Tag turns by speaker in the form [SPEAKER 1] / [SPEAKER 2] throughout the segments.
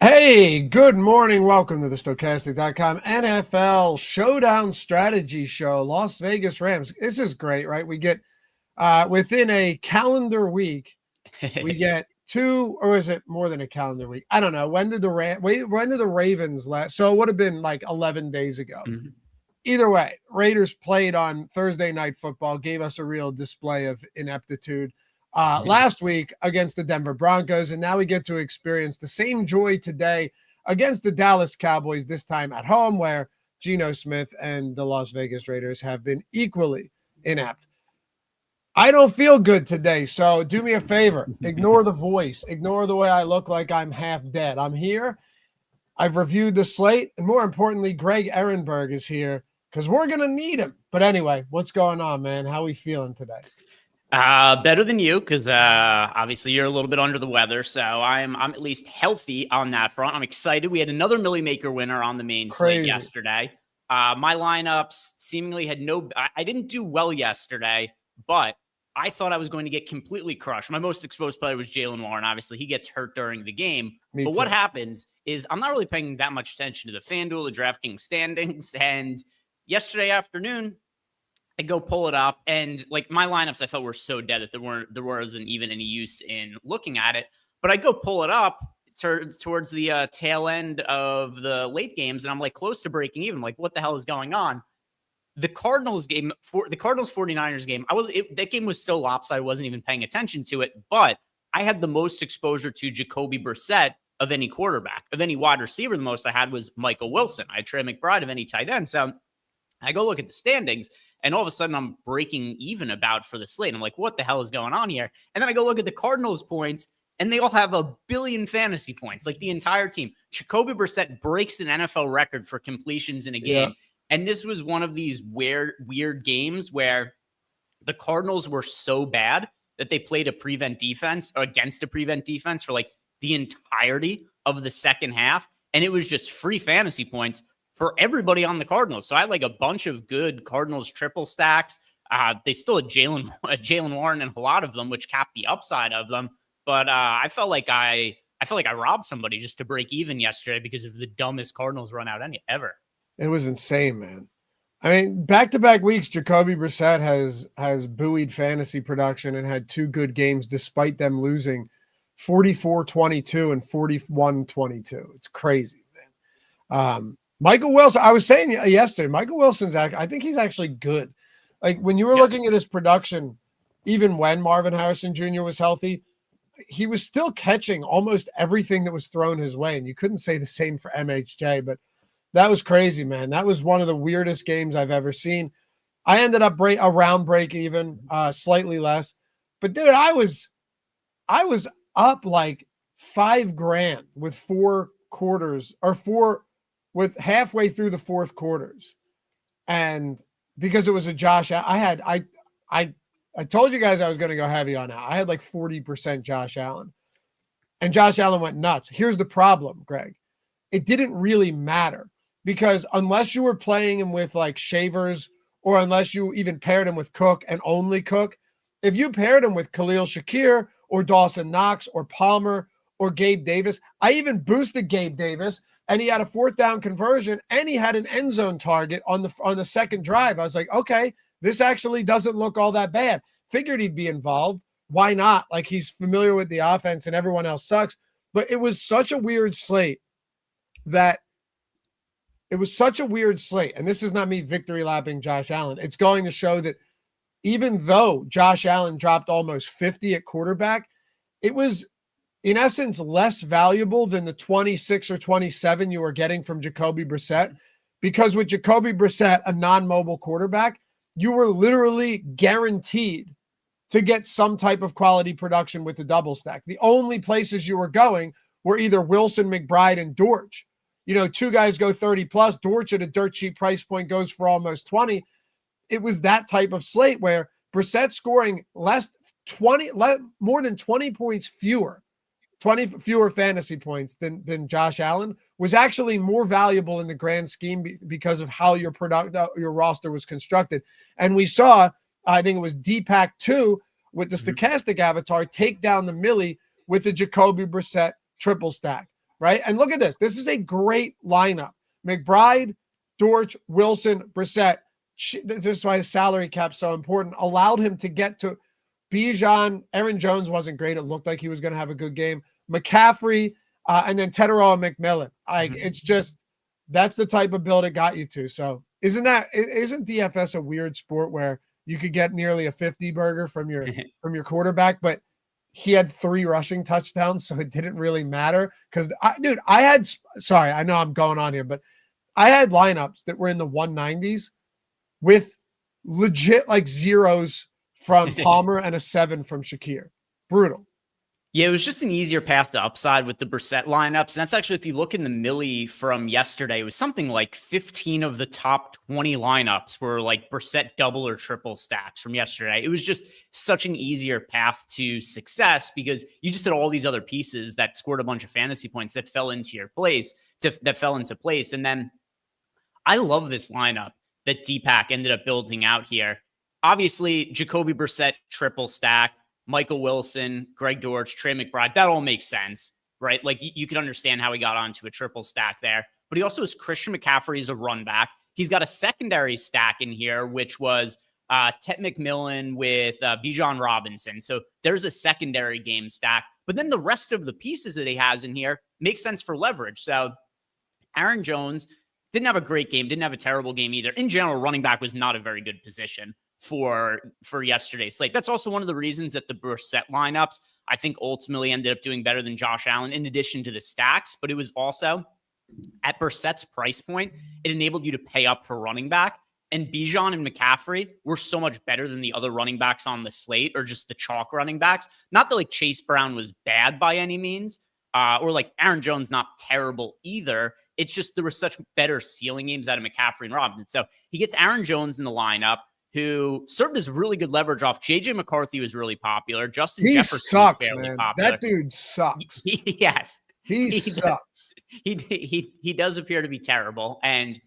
[SPEAKER 1] Hey, good morning. Welcome to the Stokastic.com NFL Showdown Strategy Show, Las Vegas Rams. This is great, right? We get within a calendar week, we get two, or is it more than a calendar week? I don't know. When did the Ravens last? So it would have been like 11 days ago.
[SPEAKER 2] Mm-hmm.
[SPEAKER 1] Either way, Raiders played on Thursday Night Football, gave us a real display of ineptitude last week against the Denver Broncos, and now we get to experience the same joy today against the Dallas Cowboys, this time at home, where Geno Smith and the Las Vegas Raiders have been equally inept. I don't feel good today, so do me a favor. Ignore the voice. Ignore the way I look like I'm half dead. I'm here. I've reviewed the slate, and more importantly, Greg Ehrenberg is here because we're going to need him. But anyway, what's going on, man? How are we feeling today?
[SPEAKER 2] Better than you, because obviously you're a little bit under the weather, so I'm at least healthy on that front. I'm excited. We had another Millie Maker winner on the main slate yesterday. My lineups seemingly had I didn't do well yesterday, but I thought I was going to get completely crushed. My most exposed player was Jaylen Warren. Obviously, he gets hurt during the game. But what happens is I'm not really paying that much attention to the FanDuel, the DraftKings standings, and yesterday afternoon, I go pull it up, and like my lineups I felt were so dead that there wasn't even any use in looking at it. But I go pull it up towards the tail end of the late games, and I'm like close to breaking even. Like, what the hell is going on? The Cardinals game, the Cardinals 49ers game, that game was so lopsided I wasn't even paying attention to it. But I had the most exposure to Jacoby Brissett of any quarterback, of any wide receiver. The most I had was Michael Wilson. I had Trey McBride of any tight end. So I go look at the standings, and all of a sudden I'm breaking even about for the slate. I'm like, what the hell is going on here? And then I go look at the Cardinals points, and they all have a billion fantasy points, like the entire team. Jacoby Brissett breaks an NFL record for completions in a game. Yeah. And this was one of these weird games where the Cardinals were so bad that they played against a prevent defense for like the entirety of the second half. And it was just free fantasy points for everybody on the Cardinals. So I had like a bunch of good Cardinals triple stacks. They still had Jaylen Warren in a lot of them, which capped the upside of them. But I felt like I robbed somebody just to break even yesterday because of the dumbest Cardinals run out ever.
[SPEAKER 1] It was insane, man. I mean, back-to-back weeks, Jacoby Brissett has buoyed fantasy production and had two good games despite them losing 44-22 and 41-22. It's crazy, man. Michael Wilson, I was saying yesterday, Michael Wilson's I think he's actually good. Like when you were looking at his production, even when Marvin Harrison Jr. was healthy, he was still catching almost everything that was thrown his way. And you couldn't say the same for MHJ, but that was crazy, man. That was one of the weirdest games I've ever seen. I ended up around break even, slightly less. But dude, I was up like $5,000 with with halfway through the fourth quarters. And because it was a Josh, I told you guys I was going to go heavy on that. I had like 40% Josh Allen. And Josh Allen went nuts. Here's the problem, Greg. It didn't really matter. Because unless you were playing him with like Shavers, or unless you even paired him with Cook and only Cook, if you paired him with Khalil Shakir or Dawson Knox or Palmer or Gabe Davis, I even boosted Gabe Davis, and he had a fourth down conversion, and he had an end zone target on the second drive. I was like, okay, this actually doesn't look all that bad. Figured he'd be involved. Why not? Like, he's familiar with the offense and everyone else sucks. But it was such a weird slate and this is not me victory lapping Josh Allen. It's going to show that even though Josh Allen dropped almost 50 at quarterback, it was in essence less valuable than the 26 or 27 you were getting from Jacoby Brissett, because with Jacoby Brissett, a non-mobile quarterback, you were literally guaranteed to get some type of quality production with the double stack. The only places you were going were either Wilson, McBride, and Dortch. You know, two guys go 30 plus. Dortch at a dirt cheap price point goes for almost 20. It was that type of slate where Brissett scoring more than 20 points fewer 20 fewer fantasy points than Josh Allen was actually more valuable in the grand scheme because of how your roster was constructed. And we saw, I think it was DPAC 2 with the Stokastic avatar take down the Millie with the Jacoby Brissett triple stack. right? And look at this. This is a great lineup. McBride, Dortch, Wilson, Brissett. This is why the salary cap's so important. Allowed him to get to Bijan. Aaron Jones wasn't great. It looked like he was going to have a good game. McCaffrey, and then Tetterow and McMillan. It's just, that's the type of build it got you to. So isn't DFS a weird sport where you could get nearly a 50 burger from your quarterback, but he had 3 rushing touchdowns, so it didn't really matter. Because I know I'm going on here, but I had lineups that were in the 190s with legit like zeros from Palmer and a 7 from Shakir. Brutal.
[SPEAKER 2] Yeah, it was just an easier path to upside with the Brissett lineups. And that's actually, if you look in the Millie from yesterday, it was something like 15 of the top 20 lineups were like Brissett double or triple stacks from yesterday. It was just such an easier path to success because you just had all these other pieces that scored a bunch of fantasy points that fell into place. And then I love this lineup that Deepak ended up building out here. Obviously, Jacoby Brissett triple stack, Michael Wilson, Greg Dortch, Trey McBride. That all makes sense, right? Like you can understand how he got onto a triple stack there. But he also has Christian McCaffrey as a run back. He's got a secondary stack in here, which was Tet McMillan with Bijan Robinson. So there's a secondary game stack. But then the rest of the pieces that he has in here make sense for leverage. So Aaron Jones didn't have a great game, didn't have a terrible game either. In general, running back was not a very good position for yesterday's slate. That's also one of the reasons that the Brissett lineups, I think, ultimately ended up doing better than Josh Allen, in addition to the stacks. But it was also, at Brissett's price point, it enabled you to pay up for running back. And Bijan and McCaffrey were so much better than the other running backs on the slate, or just the chalk running backs. Not that like Chase Brown was bad by any means, or like Aaron Jones not terrible either. It's just there were such better ceiling games out of McCaffrey and Robinson. So he gets Aaron Jones in the lineup, who served as really good leverage off. JJ McCarthy was really popular. Justin Jefferson
[SPEAKER 1] sucks,
[SPEAKER 2] was fairly
[SPEAKER 1] man.
[SPEAKER 2] popular.
[SPEAKER 1] That dude sucks.
[SPEAKER 2] Yes.
[SPEAKER 1] He sucks.
[SPEAKER 2] He does appear to be terrible. And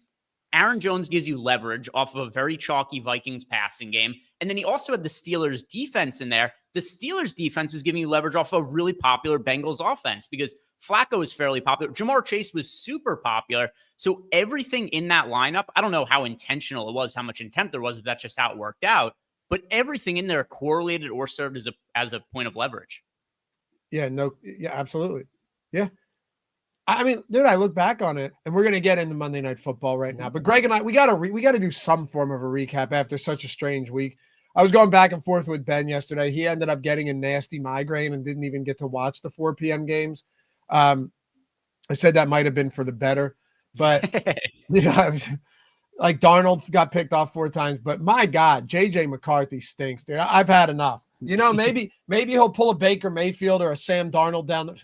[SPEAKER 2] Aaron Jones gives you leverage off of a very chalky Vikings passing game. And then he also had the Steelers defense in there. The Steelers defense was giving you leverage off a really popular Bengals offense because Flacco is fairly popular. Jamar Chase was super popular. So everything in that lineup, I don't know how intentional it was, how much intent there was, if that's just how it worked out, but everything in there correlated or served as a point of leverage.
[SPEAKER 1] Yeah, absolutely. Yeah. I mean, dude, I look back on it, and we're going to get into Monday Night Football right now. But Greg and I, we got to do some form of a recap after such a strange week. I was going back and forth with Ben yesterday. He ended up getting a nasty migraine and didn't even get to watch the 4 p.m. games. I said that might have been for the better, but I was, like Darnold got picked off 4 times. But my God, JJ McCarthy stinks, dude. I've had enough. Maybe he'll pull a Baker Mayfield or a Sam Darnold down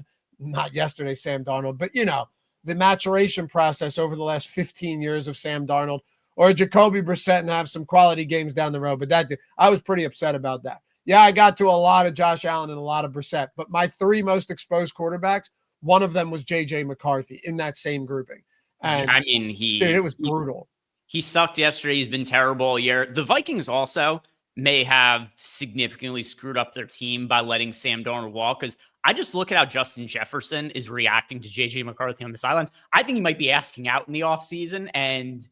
[SPEAKER 1] not yesterday, Sam Darnold, but the maturation process over the last 15 years of Sam Darnold, or Jacoby Brissett, and have some quality games down the road. But I was pretty upset about that. Yeah, I got to a lot of Josh Allen and a lot of Brissett, but my 3 most exposed quarterbacks, one of them was JJ McCarthy in that same grouping. And
[SPEAKER 2] I mean,
[SPEAKER 1] it was brutal.
[SPEAKER 2] He sucked yesterday. He's been terrible all year. The Vikings also may have significantly screwed up their team by letting Sam Darnold walk, because I just look at how Justin Jefferson is reacting to JJ McCarthy on the sidelines. I think he might be asking out in the offseason, and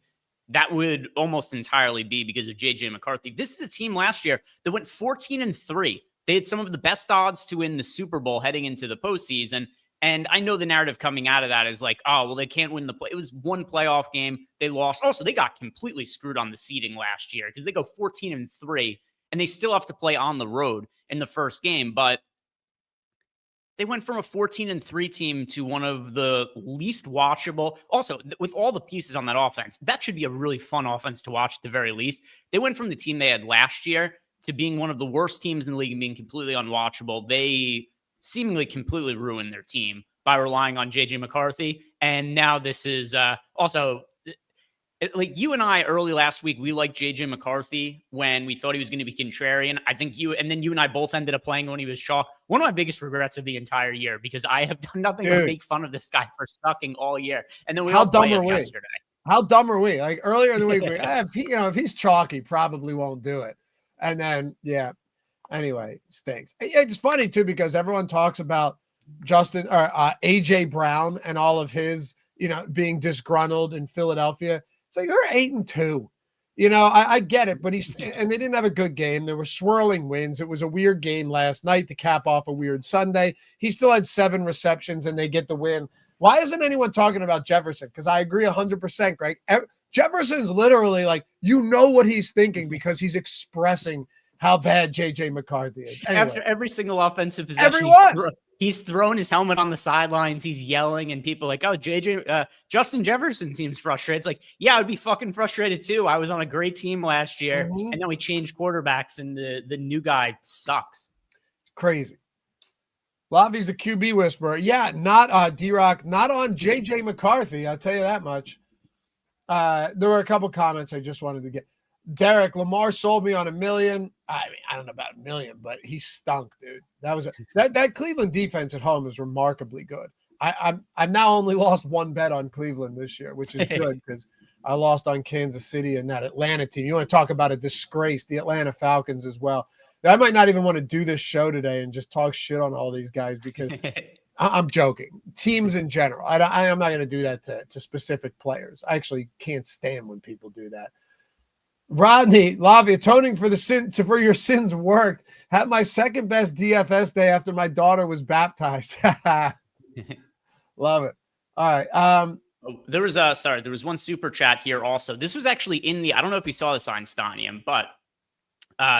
[SPEAKER 2] that would almost entirely be because of JJ McCarthy. This is a team last year that went 14-3. They had some of the best odds to win the Super Bowl heading into the postseason. And I know the narrative coming out of that is like, oh, well, they can't win it was one playoff game. They lost. Also, they got completely screwed on the seeding last year because they go 14-3 and they still have to play on the road in the first game. But they went from a 14-3 team to one of the least watchable. Also, with all the pieces on that offense, that should be a really fun offense to watch at the very least. They went from the team they had last year to being one of the worst teams in the league and being completely unwatchable. They seemingly completely ruined their team by relying on JJ McCarthy. And now this is also like you and I early last week, we liked JJ McCarthy when we thought he was going to be contrarian. I think you and I both ended up playing when he was chalk. One of my biggest regrets of the entire year, because I have done nothing but make fun of this guy for sucking all year. And then we all played him yesterday.
[SPEAKER 1] How dumb are we? Like earlier in the week, if he's chalk, he probably won't do it. And then, anyway, stinks. It's funny too, because everyone talks about AJ Brown and all of his, being disgruntled in Philadelphia. It's like they're 8-2. I get it, but and they didn't have a good game. There were swirling winds. It was a weird game last night to cap off a weird Sunday. He still had 7 receptions and they get the win. Why isn't anyone talking about Jefferson? Because I agree 100%, Greg. Jefferson's literally like, what he's thinking because he's expressing how bad JJ McCarthy is. Anyway,
[SPEAKER 2] after every single offensive possession,
[SPEAKER 1] everyone.
[SPEAKER 2] He's thrown his helmet on the sidelines. He's yelling, and people are like, oh, Justin Jefferson seems frustrated. It's like, yeah, I'd be fucking frustrated too. I was on a great team last year, and then we changed quarterbacks, and the new guy sucks.
[SPEAKER 1] It's crazy. Lavi's the QB whisperer. Yeah, not D-Rock, not on JJ McCarthy. I'll tell you that much. There were a couple comments I just wanted to get. Derek, Lamar sold me on $1 million. I mean, I don't know about $1 million, but he stunk, dude. That Cleveland defense at home is remarkably good. I've now only lost one bet on Cleveland this year, which is good because I lost on Kansas City and that Atlanta team. You want to talk about a disgrace, the Atlanta Falcons as well. I might not even want to do this show today and just talk shit on all these guys because I'm joking. Teams in general. I'm not going to do that to specific players. I actually can't stand when people do that. Rodney, Lavi, atoning for your sins worked. Had my second best DFS day after my daughter was baptized. Love it. All right.
[SPEAKER 2] There was one super chat here also. This was actually I don't know if you saw this on Stanium, but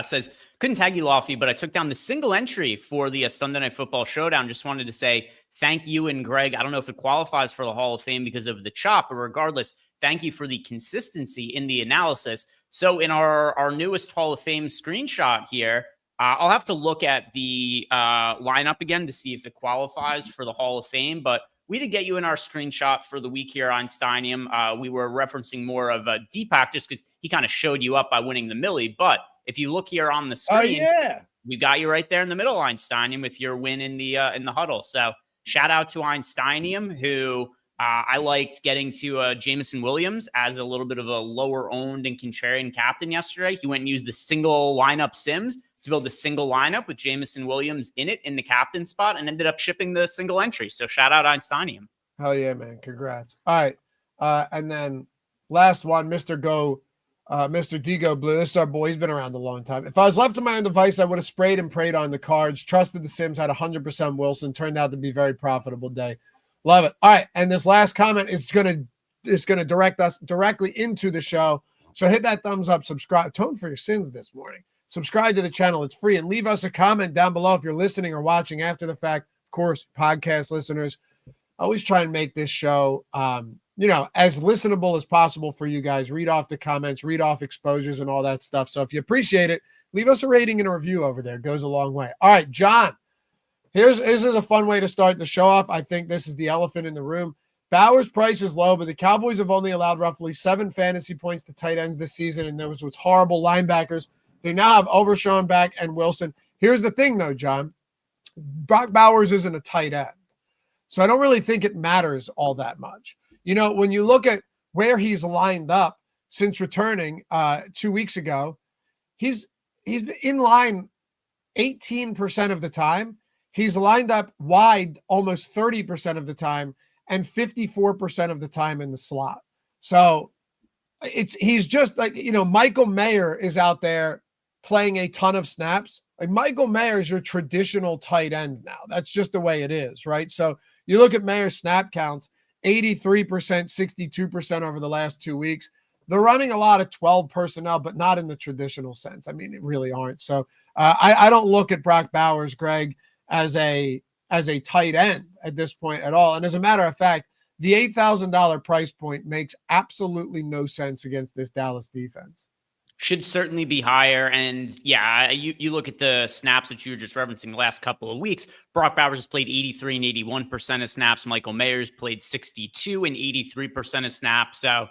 [SPEAKER 2] says, couldn't tag you, Lofty, but I took down the single entry for the Sunday Night Football Showdown. Just wanted to say thank you and Greg. I don't know if it qualifies for the Hall of Fame because of the chop, but regardless, thank you for the consistency in the analysis. So in our newest Hall of Fame screenshot here, I'll have to look at the lineup again to see if it qualifies for the Hall of Fame, but we did get you in our screenshot for the week here on Steinium. We were referencing more of a Deepak just because he kind of showed you up by winning the Millie. But if you look here on the screen, we got you right there in the middle, Einsteinium, with your win in the huddle. So shout out to Einsteinium, who I liked getting to Jameson Williams as a little bit of a lower owned and contrarian captain yesterday. He went and used the single lineup sims to build a single lineup with Jameson Williams in it in the captain spot and ended up shipping the single entry. So shout out Einsteinium.
[SPEAKER 1] Hell yeah, man. Congrats. All right. And then last one, Mr. Digo Blue. This is our boy. He's been around a long time. If I was left to my own device, I would have sprayed and prayed on the cards. Trusted the Sims, had 100% Wilson. Turned out to be a very profitable day. Love it. All right. And this last comment is going to direct us directly into the show. So hit that thumbs up, subscribe. Atone for your sins this morning. Subscribe to the channel. It's free. And leave us a comment down below if you're listening or watching after the fact. Of course, podcast listeners, I always try and make this show, as listenable as possible for you guys. Read off the comments, read off exposures and all that stuff. So if you appreciate it, leave us a rating and a review over there. It goes a long way. All right, John, this is a fun way to start the show off. I think this is the elephant in the room. Bauer's price is low, but the Cowboys have only allowed roughly 7 fantasy points to tight ends this season, and there was with horrible linebackers. They now have Overshawn back and Wilson. Here's the thing, though, John. Brock Bowers isn't a tight end, so I don't really think it matters all that much. When you look at where he's lined up since returning 2 weeks ago, he's in line 18% of the time. He's lined up wide almost 30% of the time and 54% of the time in the slot. So he's just like, Michael Mayer is out there playing a ton of snaps. Like Michael Mayer is your traditional tight end now. That's just the way it is, right? So you look at Mayer's snap counts, 83%, 62% over the last 2 weeks. They're running a lot of 12 personnel, but not in the traditional sense. I mean, it really aren't. So I don't look at Brock Bowers, Greg, as a tight end at this point at all. And as a matter of fact, the $8,000 price point makes absolutely no sense against this Dallas defense.
[SPEAKER 2] Should certainly be higher. And yeah, you look at the snaps that you were just referencing the last couple of weeks. Brock Bowers has played 83 and 81% of snaps. Michael Mayer's played 62 and 83% of snaps. So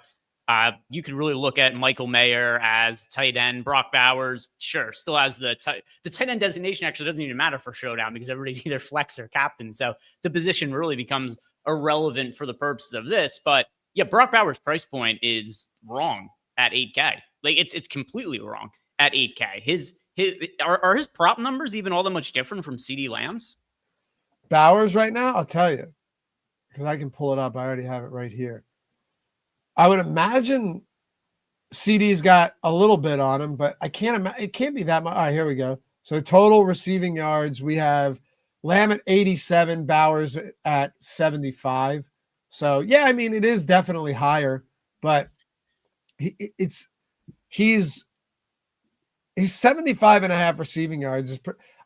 [SPEAKER 2] you could really look at Michael Mayer as tight end. Brock Bowers, sure, still has the tight end designation. Actually doesn't even matter for Showdown because everybody's either flex or captain. So the position really becomes irrelevant for the purposes of this. But yeah, Brock Bowers' price point is wrong at 8K. Like it's completely wrong at 8K. Are his prop numbers even all that much different from CeeDee Lamb's?
[SPEAKER 1] Bowers right now, I'll tell you, because I can pull it up. I already have it right here. I would imagine CD's got a little bit on him, but I can't imagine it can't be that much. All right, here we go. So total receiving yards, we have Lamb at 87, Bowers at 75. So yeah, I mean, it is definitely higher, but he's 75 and a half receiving yards.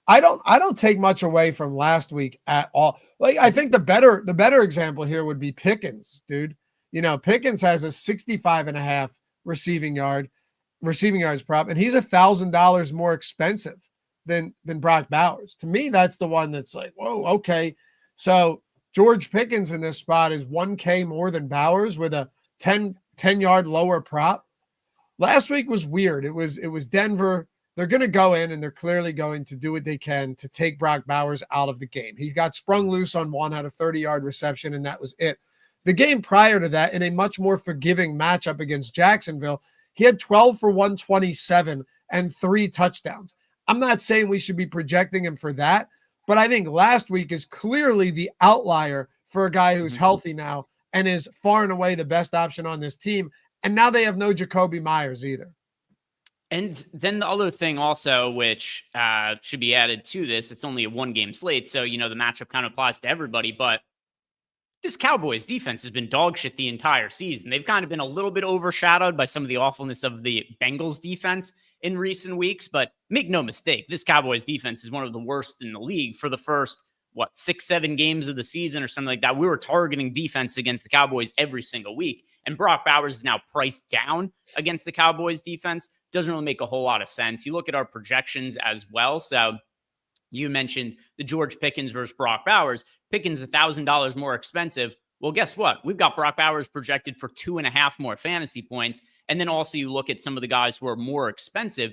[SPEAKER 1] I don't take much away from last week at all. Like, I think the better example here would be Pickens, dude. You know, Pickens has a 65 and a half receiving yards prop, and he's $1,000 more expensive than Brock Bowers. To me, that's the one that's like, whoa, okay. So George Pickens in this spot is 1K more than Bowers with a 10-yard lower prop. Last week was weird. It was Denver. They're going to go in, and they're clearly going to do what they can to take Brock Bowers out of the game. He got sprung loose on one, had a 30-yard reception, and that was it. The game prior to that, in a much more forgiving matchup against Jacksonville, he had 12 for 127 and 3 touchdowns. I'm not saying we should be projecting him for that, but I think last week is clearly the outlier for a guy who's healthy now and is far and away the best option on this team. And now they have no Jacoby Myers either.
[SPEAKER 2] And then the other thing also, which should be added to this, it's only a 1-game slate. So, you know, the matchup kind of applies to everybody, but this Cowboys defense has been dog shit the entire season. They've kind of been a little bit overshadowed by some of the awfulness of the Bengals defense in recent weeks, but make no mistake, this Cowboys defense is one of the worst in the league. For the first, 6-7 games of the season or something like that, we were targeting defense against the Cowboys every single week. And Brock Bowers is now priced down against the Cowboys defense. Doesn't really make a whole lot of sense. You look at our projections as well. So you mentioned the George Pickens versus Brock Bowers. Pickens $1,000 more expensive. Well, guess what? We've got Brock Bowers projected for 2.5 more fantasy points. And then also you look at some of the guys who are more expensive.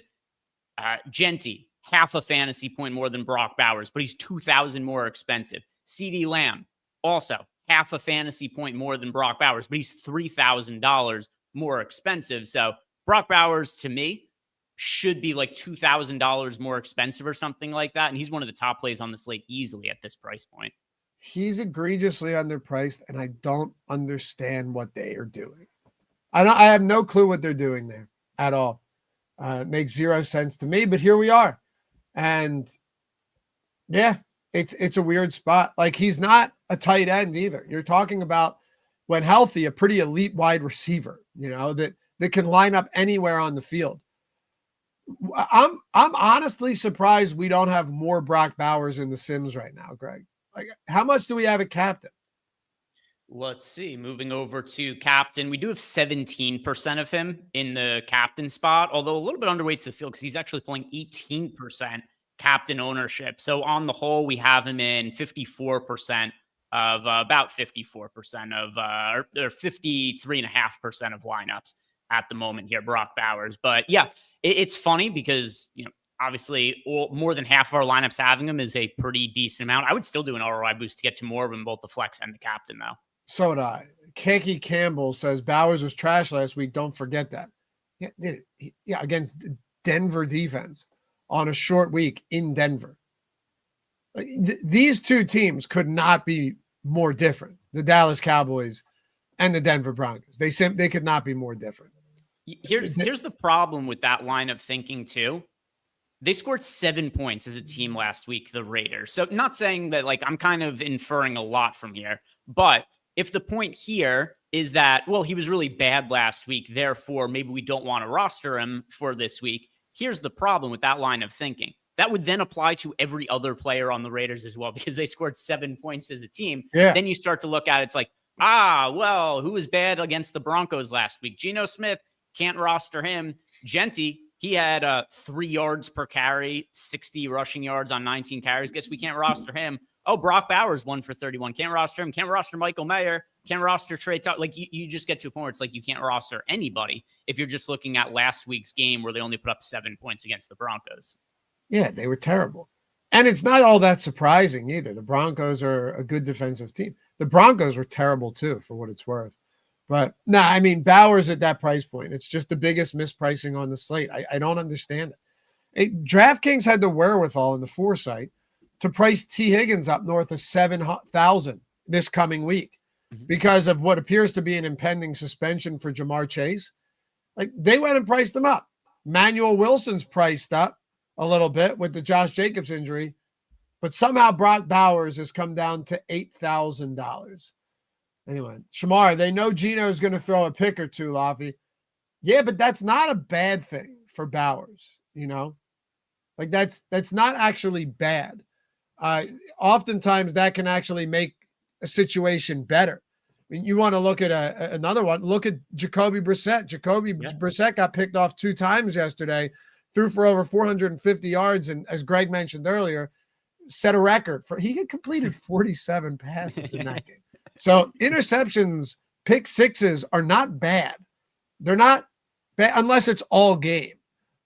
[SPEAKER 2] Genty, half a fantasy point more than Brock Bowers, but he's 2,000 more expensive. CeeDee Lamb, also half a fantasy point more than Brock Bowers, but he's $3,000 more expensive. So Brock Bowers, to me, should be like $2,000 more expensive or something like that. And he's one of the top plays on the slate easily at this price point.
[SPEAKER 1] He's egregiously underpriced, and I don't understand what they are doing. I have no clue what they're doing there at all. It makes zero sense to me, but here we are. And yeah, it's a weird spot. Like, he's not a tight end either. You're talking about, when healthy, a pretty elite wide receiver, you know, that can line up anywhere on the field. I'm honestly surprised we don't have more Brock Bowers in the Sims right now, Greg. Like, how much do we have at captain?
[SPEAKER 2] Let's see. Moving over to captain, we do have 17% of him in the captain spot, although a little bit underweight to the field because he's actually pulling 18% captain ownership. So on the whole, we have him in 54% of about 54% of or 53.5% of lineups at the moment here, Brock Bowers. But yeah, it's funny because, you know, obviously more than half of our lineups having him is a pretty decent amount. I would still do an ROI boost to get to more of them, both the flex and the captain, though.
[SPEAKER 1] So would I. Kanky Campbell says Bowers was trash last week. Don't forget that. Yeah, against Denver defense on a short week in Denver. Like, these two teams could not be more different. The Dallas Cowboys and the Denver Broncos. They could not be more different.
[SPEAKER 2] Here's the problem with that line of thinking too. They scored 7 points as a team last week, the Raiders. So not saying that, like, I'm kind of inferring a lot from here, but if the point here is that, well, he was really bad last week, therefore maybe we don't want to roster him for this week. Here's the problem with that line of thinking. That would then apply to every other player on the Raiders as well, because they scored 7 points as a team.
[SPEAKER 1] Yeah.
[SPEAKER 2] Then you start to look at it, it's like, well, who was bad against the Broncos last week? Geno Smith, can't roster him. Genty, he had 3 yards per carry, 60 rushing yards on 19 carries. Guess we can't roster him. Oh, Brock Bowers, 1 for 31. Can't roster him. Can't roster Michael Mayer. Can't roster Trey Tucker. Like, you just get to a point where it's like you can't roster anybody if you're just looking at last week's game where they only put up 7 points against the Broncos.
[SPEAKER 1] Yeah, they were terrible. And it's not all that surprising either. The Broncos are a good defensive team. The Broncos were terrible too, for what it's worth. But no, I mean, Bowers at that price point, it's just the biggest mispricing on the slate. I don't understand it. DraftKings had the wherewithal and the foresight to price T. Higgins up north of 7,000 this coming week because of what appears to be an impending suspension for Jamar Chase. Like, they went and priced them up. Manuel Wilson's priced up a little bit with the Josh Jacobs injury, but somehow Brock Bowers has come down to $8,000. Anyway, Shamar, they know Gino's going to throw a pick or two, Laffy. Yeah, but that's not a bad thing for Bowers, you know? Like, that's not actually bad. Oftentimes that can actually make a situation better. I mean, you want to look at another one. Look at Jacoby Brissett. Brissett got picked off 2 times yesterday, threw for over 450 yards, and as Greg mentioned earlier, set a record for he had completed 47 passes in that game. So interceptions, pick sixes are not bad. They're not bad unless it's all game.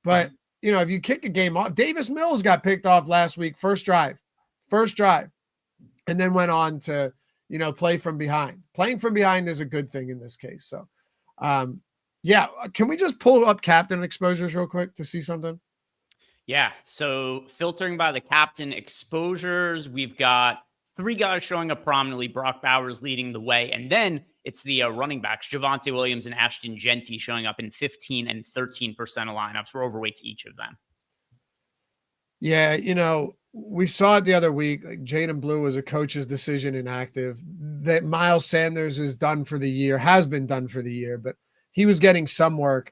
[SPEAKER 1] But you know, if you kick a game off, Davis Mills got picked off last week, first drive, and then went on to, you know, play from behind. Playing from behind is a good thing in this case. So, yeah, can we just pull up captain exposures real quick to see something?
[SPEAKER 2] Yeah, so filtering by the captain exposures, we've got 3 guys showing up prominently. Brock Bowers leading the way, and then it's the running backs, Javonte Williams and Ashton Genty, showing up in 15 and 13% of lineups. We're overweight to each of them.
[SPEAKER 1] Yeah, you know, we saw it the other week. Like, Jaden Blue was a coach's decision inactive. That Miles Sanders is done for the year, has been done for the year, but he was getting some work.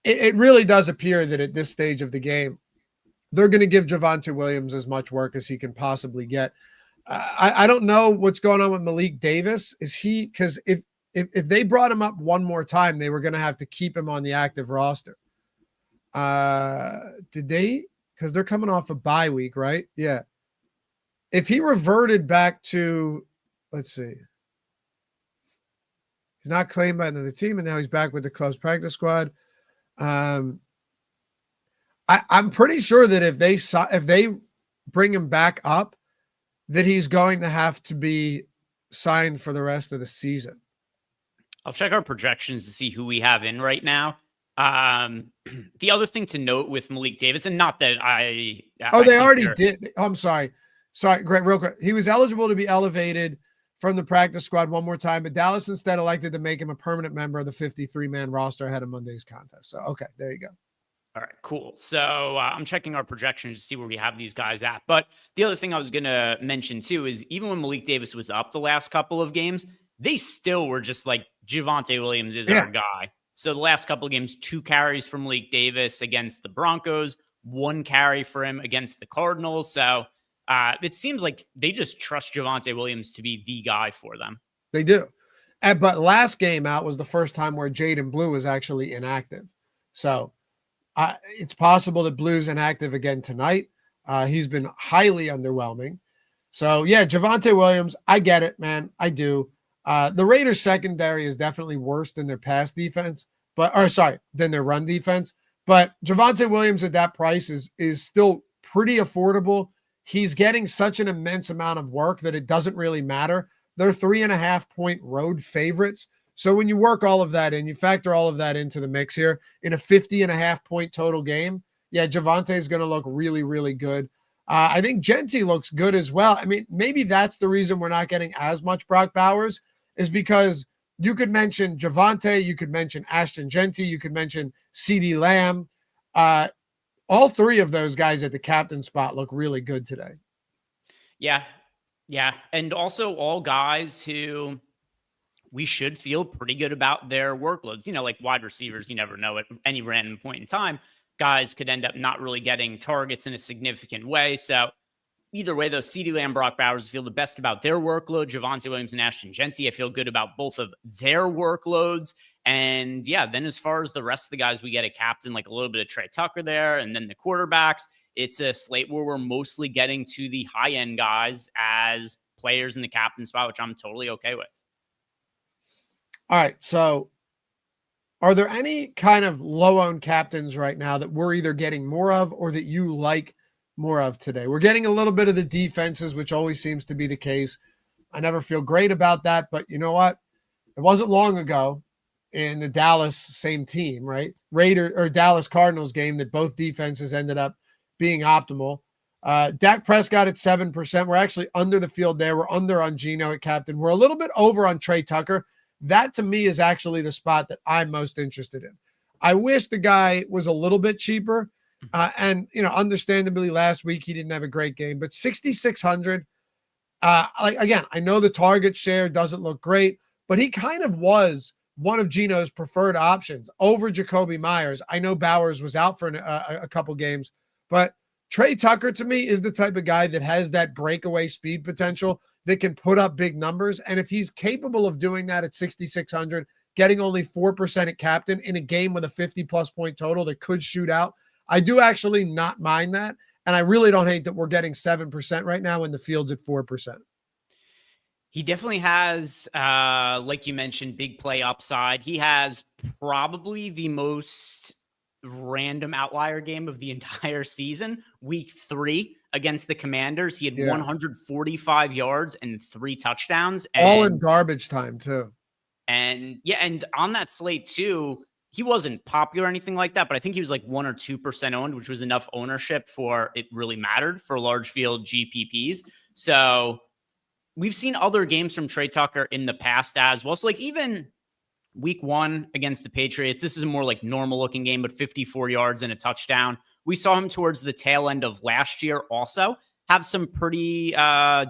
[SPEAKER 1] It really does appear that at this stage of the game, they're going to give Javonte Williams as much work as he can possibly get. I don't know what's going on with Malik Davis. Is he, because if they brought him up one more time, they were going to have to keep him on the active roster. Did they? Because they're coming off a bye week, right? Yeah. If he reverted back to, let's see, he's not claimed by another team, and now he's back with the club's practice squad. I'm pretty sure that if they bring him back up, that he's going to have to be signed for the rest of the season.
[SPEAKER 2] I'll check our projections to see who we have in right now. The other thing to note with Malik Davis, and not that they already
[SPEAKER 1] did. I'm sorry, Greg, real quick. He was eligible to be elevated from the practice squad one more time, but Dallas instead elected to make him a permanent member of the 53-man roster ahead of Monday's contest. So, okay, there you go.
[SPEAKER 2] All right, cool. So I'm checking our projections to see where we have these guys at. But the other thing I was going to mention too is even when Malik Davis was up the last couple of games, they still were just like, Javonte Williams is our guy. So the last couple of games, 2 carries from Malik Davis against the Broncos, 1 carry for him against the Cardinals. So it seems like they just trust Javonte Williams to be the guy for them.
[SPEAKER 1] They do. But last game out was the first time where Jaden Blue was actually inactive. So it's possible that Blue's inactive again tonight. He's been highly underwhelming. So, yeah, Javonte Williams, I get it, man. I do. The Raiders secondary is definitely worse than their pass defense, than their run defense. But Javonte Williams at that price is still pretty affordable. He's getting such an immense amount of work that it doesn't really matter. They're 3.5-point road favorites. So when you work all of that in, you factor all of that into the mix here in a 50.5-point total game. Yeah, Javonte is going to look really, really good. I think Genty looks good as well. I mean, maybe that's the reason we're not getting as much Brock Bowers is because you could mention Javonte, you could mention Ashton Genty, you could mention CeeDee Lamb. All 3 of those guys at the captain spot look really good today.
[SPEAKER 2] Yeah. And also all guys who we should feel pretty good about their workloads. You know, like wide receivers, you never know at any random point in time. Guys could end up not really getting targets in a significant way. So either way, though, CeeDee Lamb, Brock Bowers feel the best about their workload. Javonte Williams and Ashton Genty, I feel good about both of their workloads. And yeah, then as far as the rest of the guys we get a captain, like a little bit of Trey Tucker there, and then the quarterbacks, it's a slate where we're mostly getting to the high-end guys as players in the captain spot, which I'm totally okay with.
[SPEAKER 1] All right, so are there any kind of low-owned captains right now that we're either getting more of or that you like more of today? We're getting a little bit of the defenses, which always seems to be the case. I never feel great about that, but you know what? It wasn't long ago in the Dallas same team, right? Dallas Cardinals game that both defenses ended up being optimal. Dak Prescott at 7%. We're actually under the field there. We're under on Geno at captain. We're a little bit over on Trey Tucker. That to me is actually the spot that I'm most interested in. I wish the guy was a little bit cheaper. And, understandably last week he didn't have a great game, but 6,600. Again, I know the target share doesn't look great, but he kind of was one of Geno's preferred options over Jacoby Myers. I know Bowers was out for a couple games, but Trey Tucker to me is the type of guy that has that breakaway speed potential that can put up big numbers. And if he's capable of doing that at 6,600, getting only 4% at captain in a game with a 50+ point total that could shoot out, I do actually not mind that. And I really don't hate that we're getting 7% right now in the fields at 4%.
[SPEAKER 2] He definitely has, like you mentioned, big play upside. He has probably the most random outlier game of the entire season. Week 3 against the Commanders, he had 145 yards and 3 touchdowns.
[SPEAKER 1] All in garbage time, too.
[SPEAKER 2] And on that slate, too, he wasn't popular or anything like that, but I think he was like 1 or 2% owned, which was enough ownership for it really mattered for large field GPPs. So we've seen other games from Trey Tucker in the past as well. So like even week 1 against the Patriots, this is a more like normal looking game, but 54 yards and a touchdown. We saw him towards the tail end of last year also have some pretty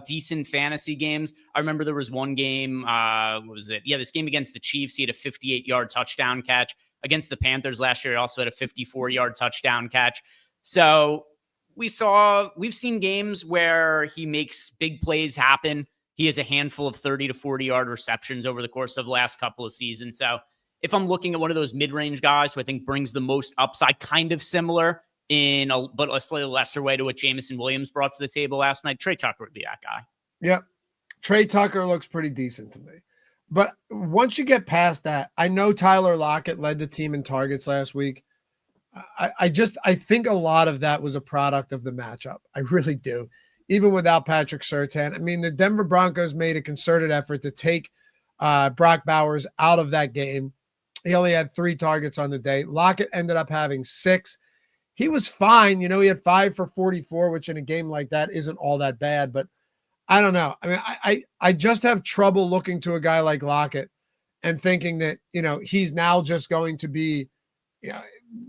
[SPEAKER 2] decent fantasy games. I remember there was one game, what was it? Yeah, this game against the Chiefs, he had a 58-yard touchdown catch. Against the Panthers last year, he also had a 54-yard touchdown catch. So we've seen games where he makes big plays happen. He has a handful of 30 to 40-yard receptions over the course of the last couple of seasons. So if I'm looking at one of those mid-range guys who I think brings the most upside, kind of similar but a slightly lesser way to what Jameson Williams brought to the table last night, Trey Tucker would be that guy.
[SPEAKER 1] Yep. Trey Tucker looks pretty decent to me. But once you get past that, I know Tyler Lockett led the team in targets last week. I think a lot of that was a product of the matchup. I really do. Even without Patrick Surtain. I mean, the Denver Broncos made a concerted effort to take Brock Bowers out of that game. He only had 3 targets on the day. Lockett ended up having 6. He was fine. He had 5 for 44, which in a game like that isn't all that bad. But I don't know. I mean, I just have trouble looking to a guy like Lockett and thinking that, he's now just going to be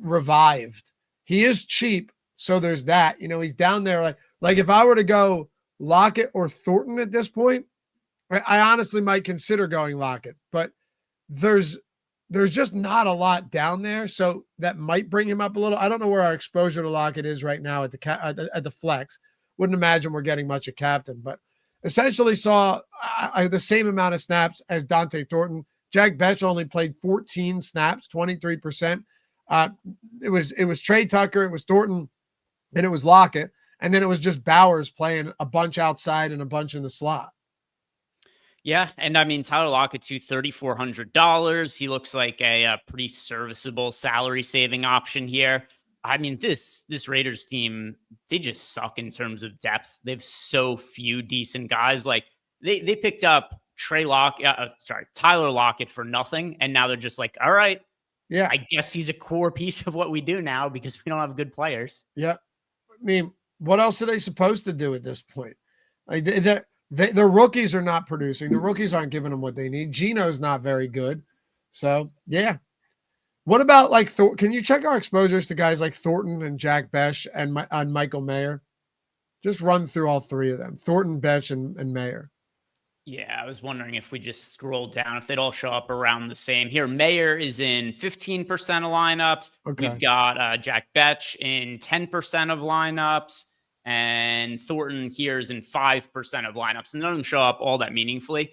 [SPEAKER 1] revived. He is cheap. So there's that. He's down there. Like if I were to go Lockett or Thornton at this point, I honestly might consider going Lockett. But there's just not a lot down there, so that might bring him up a little. I don't know where our exposure to Lockett is right now at the flex. Wouldn't imagine we're getting much of captain, but essentially saw the same amount of snaps as Dante Thornton. Jack Betch only played 14 snaps, 23%. It was Trey Tucker, it was Thornton, and it was Lockett, and then it was just Bowers playing a bunch outside and a bunch in the slot.
[SPEAKER 2] Yeah, and I mean, Tyler Lockett too, $3,400. He looks like a pretty serviceable salary-saving option here. I mean, this Raiders team, they just suck in terms of depth. They have so few decent guys. Like they picked up Tyler Lockett for nothing, and now they're just like, all right, yeah, I guess he's a core piece of what we do now because we don't have good players.
[SPEAKER 1] Yeah, I mean, what else are they supposed to do at this point? Like the rookies are not producing. The rookies aren't giving them what they need. Geno's not very good. So, yeah. What about can you check our exposures to guys like Thornton and Jack Betch and Michael Mayer? Just run through all 3 of them. Thornton, Betch, and Mayer.
[SPEAKER 2] Yeah, I was wondering if we just scroll down, if they'd all show up around the same. Here, Mayer is in 15% of lineups. Okay. We've got Jack Betch in 10% of lineups. And Thornton here is in 5% of lineups, and none of them show up all that meaningfully.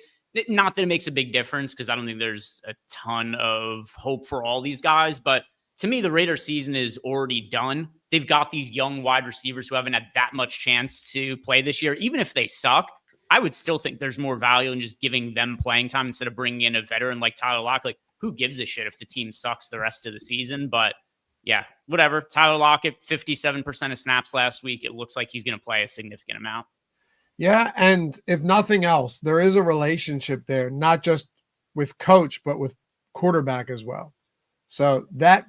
[SPEAKER 2] Not that it makes a big difference because I don't think there's a ton of hope for all these guys. But to me, the Raiders season is already done. They've got these young wide receivers who haven't had that much chance to play this year. Even if they suck, I would still think there's more value in just giving them playing time instead of bringing in a veteran like Tyler Lockett. Like, who gives a shit if the team sucks the rest of the season? But yeah, whatever. Tyler Lockett, 57% of snaps last week. It looks like he's going to play a significant amount.
[SPEAKER 1] Yeah, and if nothing else, there is a relationship there, not just with coach, but with quarterback as well. So that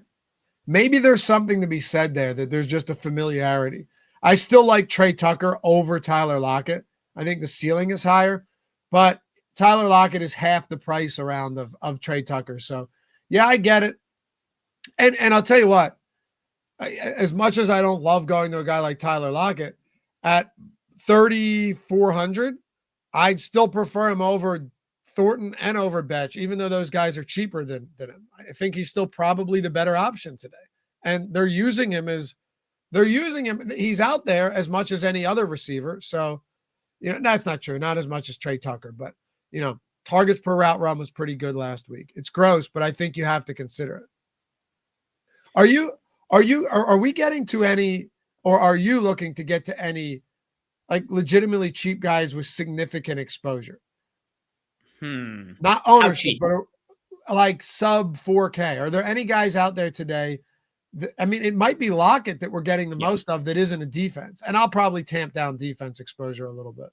[SPEAKER 1] maybe there's something to be said there, that there's just a familiarity. I still like Trey Tucker over Tyler Lockett. I think the ceiling is higher, but Tyler Lockett is half the price around of Trey Tucker. So yeah, I get it. And I'll tell you what, as much as I don't love going to a guy like Tyler Lockett at 3,400, I'd still prefer him over Thornton and over Betch, even though those guys are cheaper than him. I think he's still probably the better option today. And they're using him. He's out there as much as any other receiver. So, that's not true. Not as much as Trey Tucker, but targets per route run was pretty good last week. It's gross, but I think you have to consider it. Are we getting to any, or are you looking to get to any like legitimately cheap guys with significant exposure? Not ownership, but like sub 4K. Are there any guys out there today? It might be Lockett that we're getting the most of that isn't a defense. And I'll probably tamp down defense exposure a little bit.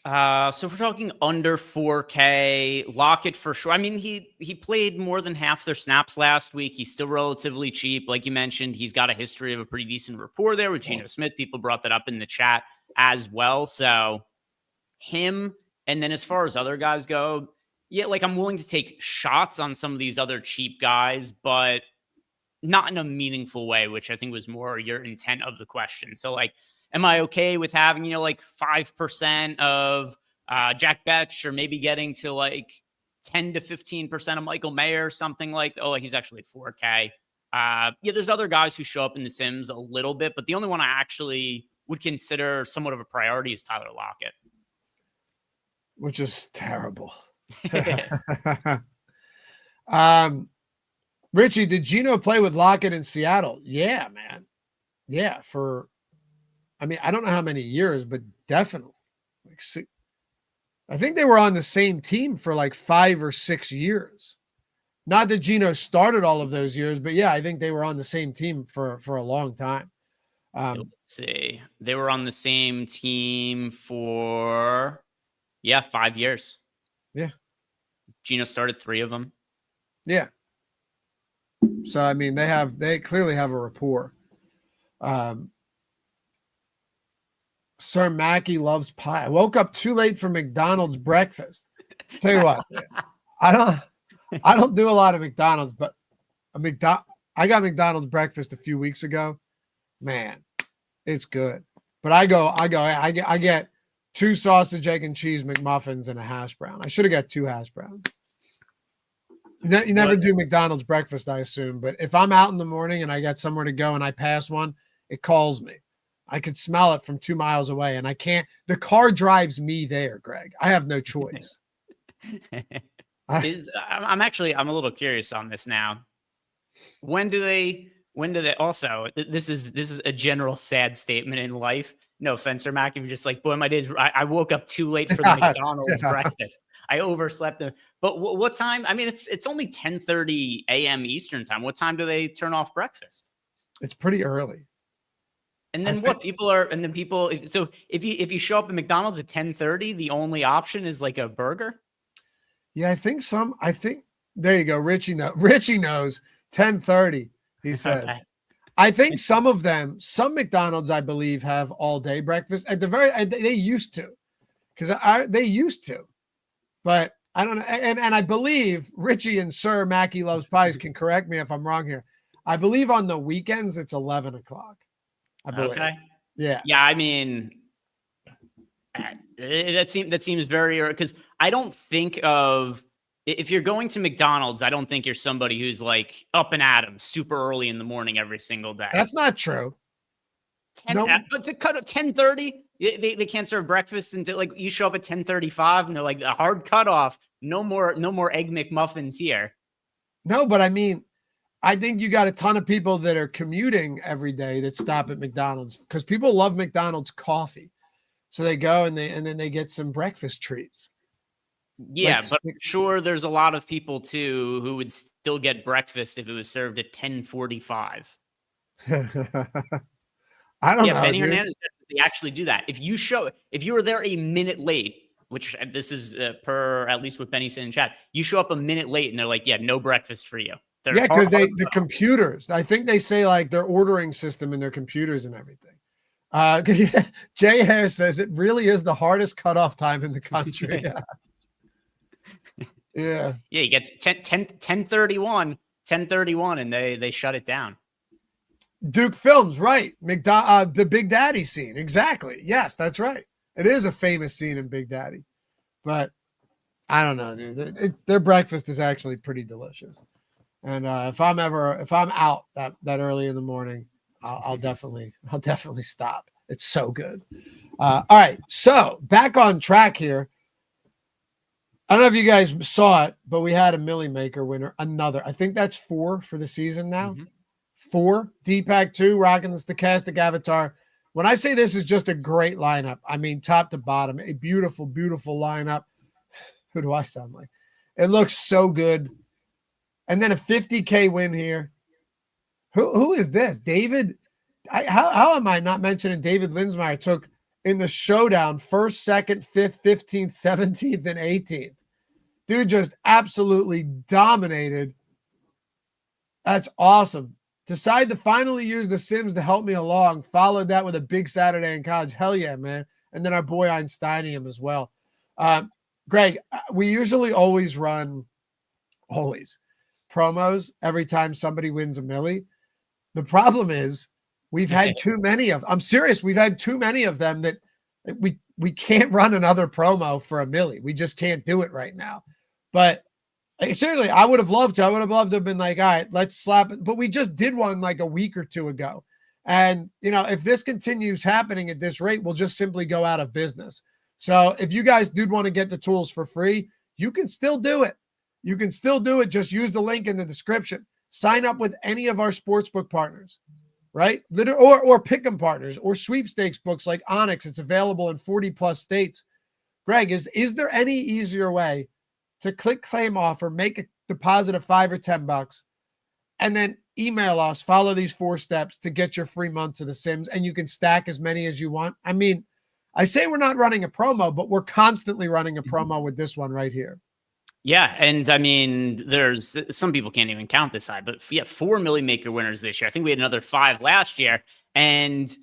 [SPEAKER 2] So if we're talking under 4K, Lockett for sure. He played more than half their snaps last week. He's still relatively cheap. Like you mentioned, he's got a history of a pretty decent rapport there with Geno Smith. People brought that up in the chat as well. So him, and then as far as other guys go, I'm willing to take shots on some of these other cheap guys, but not in a meaningful way, which I think was more your intent of the question. So am I okay with having, 5% of Jack Betch, or maybe getting to 10 to 15% of Michael Mayer, something he's actually 4K. There's other guys who show up in the Sims a little bit, but the only one I actually would consider somewhat of a priority is Tyler Lockett.
[SPEAKER 1] Which is terrible. Richie, did Geno play with Lockett in Seattle? Yeah, man. Yeah, I don't know how many years, but definitely. I think they were on the same team for 5 or 6 years. Not that Geno started all of those years, but yeah, I think they were on the same team for a long time.
[SPEAKER 2] Let's see. They were on the same team for 5 years.
[SPEAKER 1] Yeah.
[SPEAKER 2] Geno started 3 of them.
[SPEAKER 1] Yeah. So, they clearly have a rapport. Sir Mackey loves pie. I woke up too late for McDonald's breakfast. Tell you what, I don't do a lot of McDonald's, but I got McDonald's breakfast a few weeks ago. Man, it's good. But I get 2 sausage, egg, and cheese McMuffins and a hash brown. I should have got 2 hash browns. You never do McDonald's breakfast, I assume. But if I'm out in the morning and I got somewhere to go and I pass one, it calls me. I could smell it from 2 miles away, and I can't. The car drives me there, Greg. I have no choice.
[SPEAKER 2] I'm a little curious on this now. When do they also, this is a general sad statement in life. No offense, Sir Mac, if you're just boy, my days, I woke up too late for the McDonald's breakfast. I overslept them. But what time? It's only 10:30 a.m. Eastern time. What time do they turn off breakfast?
[SPEAKER 1] It's pretty early.
[SPEAKER 2] And then so if you show up at McDonald's at 10:30, the only option is a burger?
[SPEAKER 1] Yeah, I think there you go. Richie knows 10:30, he says. Okay. I think some McDonald's, I believe, have all day breakfast they used to, they used to, but I don't know. And I believe Richie and Sir Mackey loves pies can correct me if I'm wrong here. I believe on the weekends it's 11 o'clock. I believe. Okay. Yeah.
[SPEAKER 2] Yeah. That seems very, because I don't think of, if you're going to McDonald's, I don't think you're somebody who's up and at 'em super early in the morning every single day.
[SPEAKER 1] That's not true.
[SPEAKER 2] But to cut at 10:30, they can't serve breakfast until you show up at 10:35 and they're a hard cutoff. No more Egg McMuffins here.
[SPEAKER 1] No, but I think you got a ton of people that are commuting every day that stop at McDonald's because people love McDonald's coffee. So they go and then they get some breakfast treats.
[SPEAKER 2] Yeah, but I'm sure there's a lot of people too who would still get breakfast if it was served at 10:45.
[SPEAKER 1] I don't know.
[SPEAKER 2] Benny Hernandez, they actually do that. If you were there a minute late, which this is per at least what Benny said in chat, you show up a minute late and they're no breakfast for you.
[SPEAKER 1] Because the computers, I think they say their ordering system and their computers and everything. Jay Hare says it really is the hardest cutoff time in the country. Yeah.
[SPEAKER 2] Yeah, you get 10:31, and they shut it down.
[SPEAKER 1] Duke Films, right. The Big Daddy scene. Exactly. Yes, that's right. It is a famous scene in Big Daddy. But I don't know, dude. Their breakfast is actually pretty delicious. And if I'm out that early in the morning, I'll definitely stop. It's so good. All right. So back on track here. I don't know if you guys saw it, but we had a Millie Maker winner. I think that's 4 for the season now. Mm-hmm. 4, D-Pack 2, rocking the Stokastic avatar. When I say this is just a great lineup, I mean top to bottom, a beautiful, beautiful lineup. Who do I sound like? It looks so good. And then a 50K win here. Who is this? David? How am I not mentioning David Linsmeyer took in the showdown 1st, 2nd, 5th, 15th, 17th, and 18th. Dude just absolutely dominated. That's awesome. Decide to finally use the Sims to help me along. Followed that with a big Saturday in college. Hell yeah, man. And then our boy Einsteinium as well. Greg, we usually always run promos every time somebody wins a milli. The problem is we've had too many of. I'm serious. We've had too many of them that we can't run another promo for a milli. We just can't do it right now. But seriously, I would have loved to. I would have loved to have been like, all right, let's slap it. But we just did one like a week or two ago. And, if this continues happening at this rate, we'll just simply go out of business. So if you guys do want to get the tools for free, you can still do it. You can still do it. Just use the link in the description. Sign up with any of our sportsbook partners, right? Or pick 'em partners or sweepstakes books like Onyx. It's available in 40 plus states. Greg, is there any easier way to click claim offer, make a deposit of $5 or $10, and then email us, follow these 4 steps to get your free months of the Sims, and you can stack as many as you want? I mean, I say we're not running a promo, but we're constantly running a promo with this one right here.
[SPEAKER 2] Yeah, and I mean, there's some people can't even count this high, but 4 Millie Maker winners this year. I think we had another 5 last year, and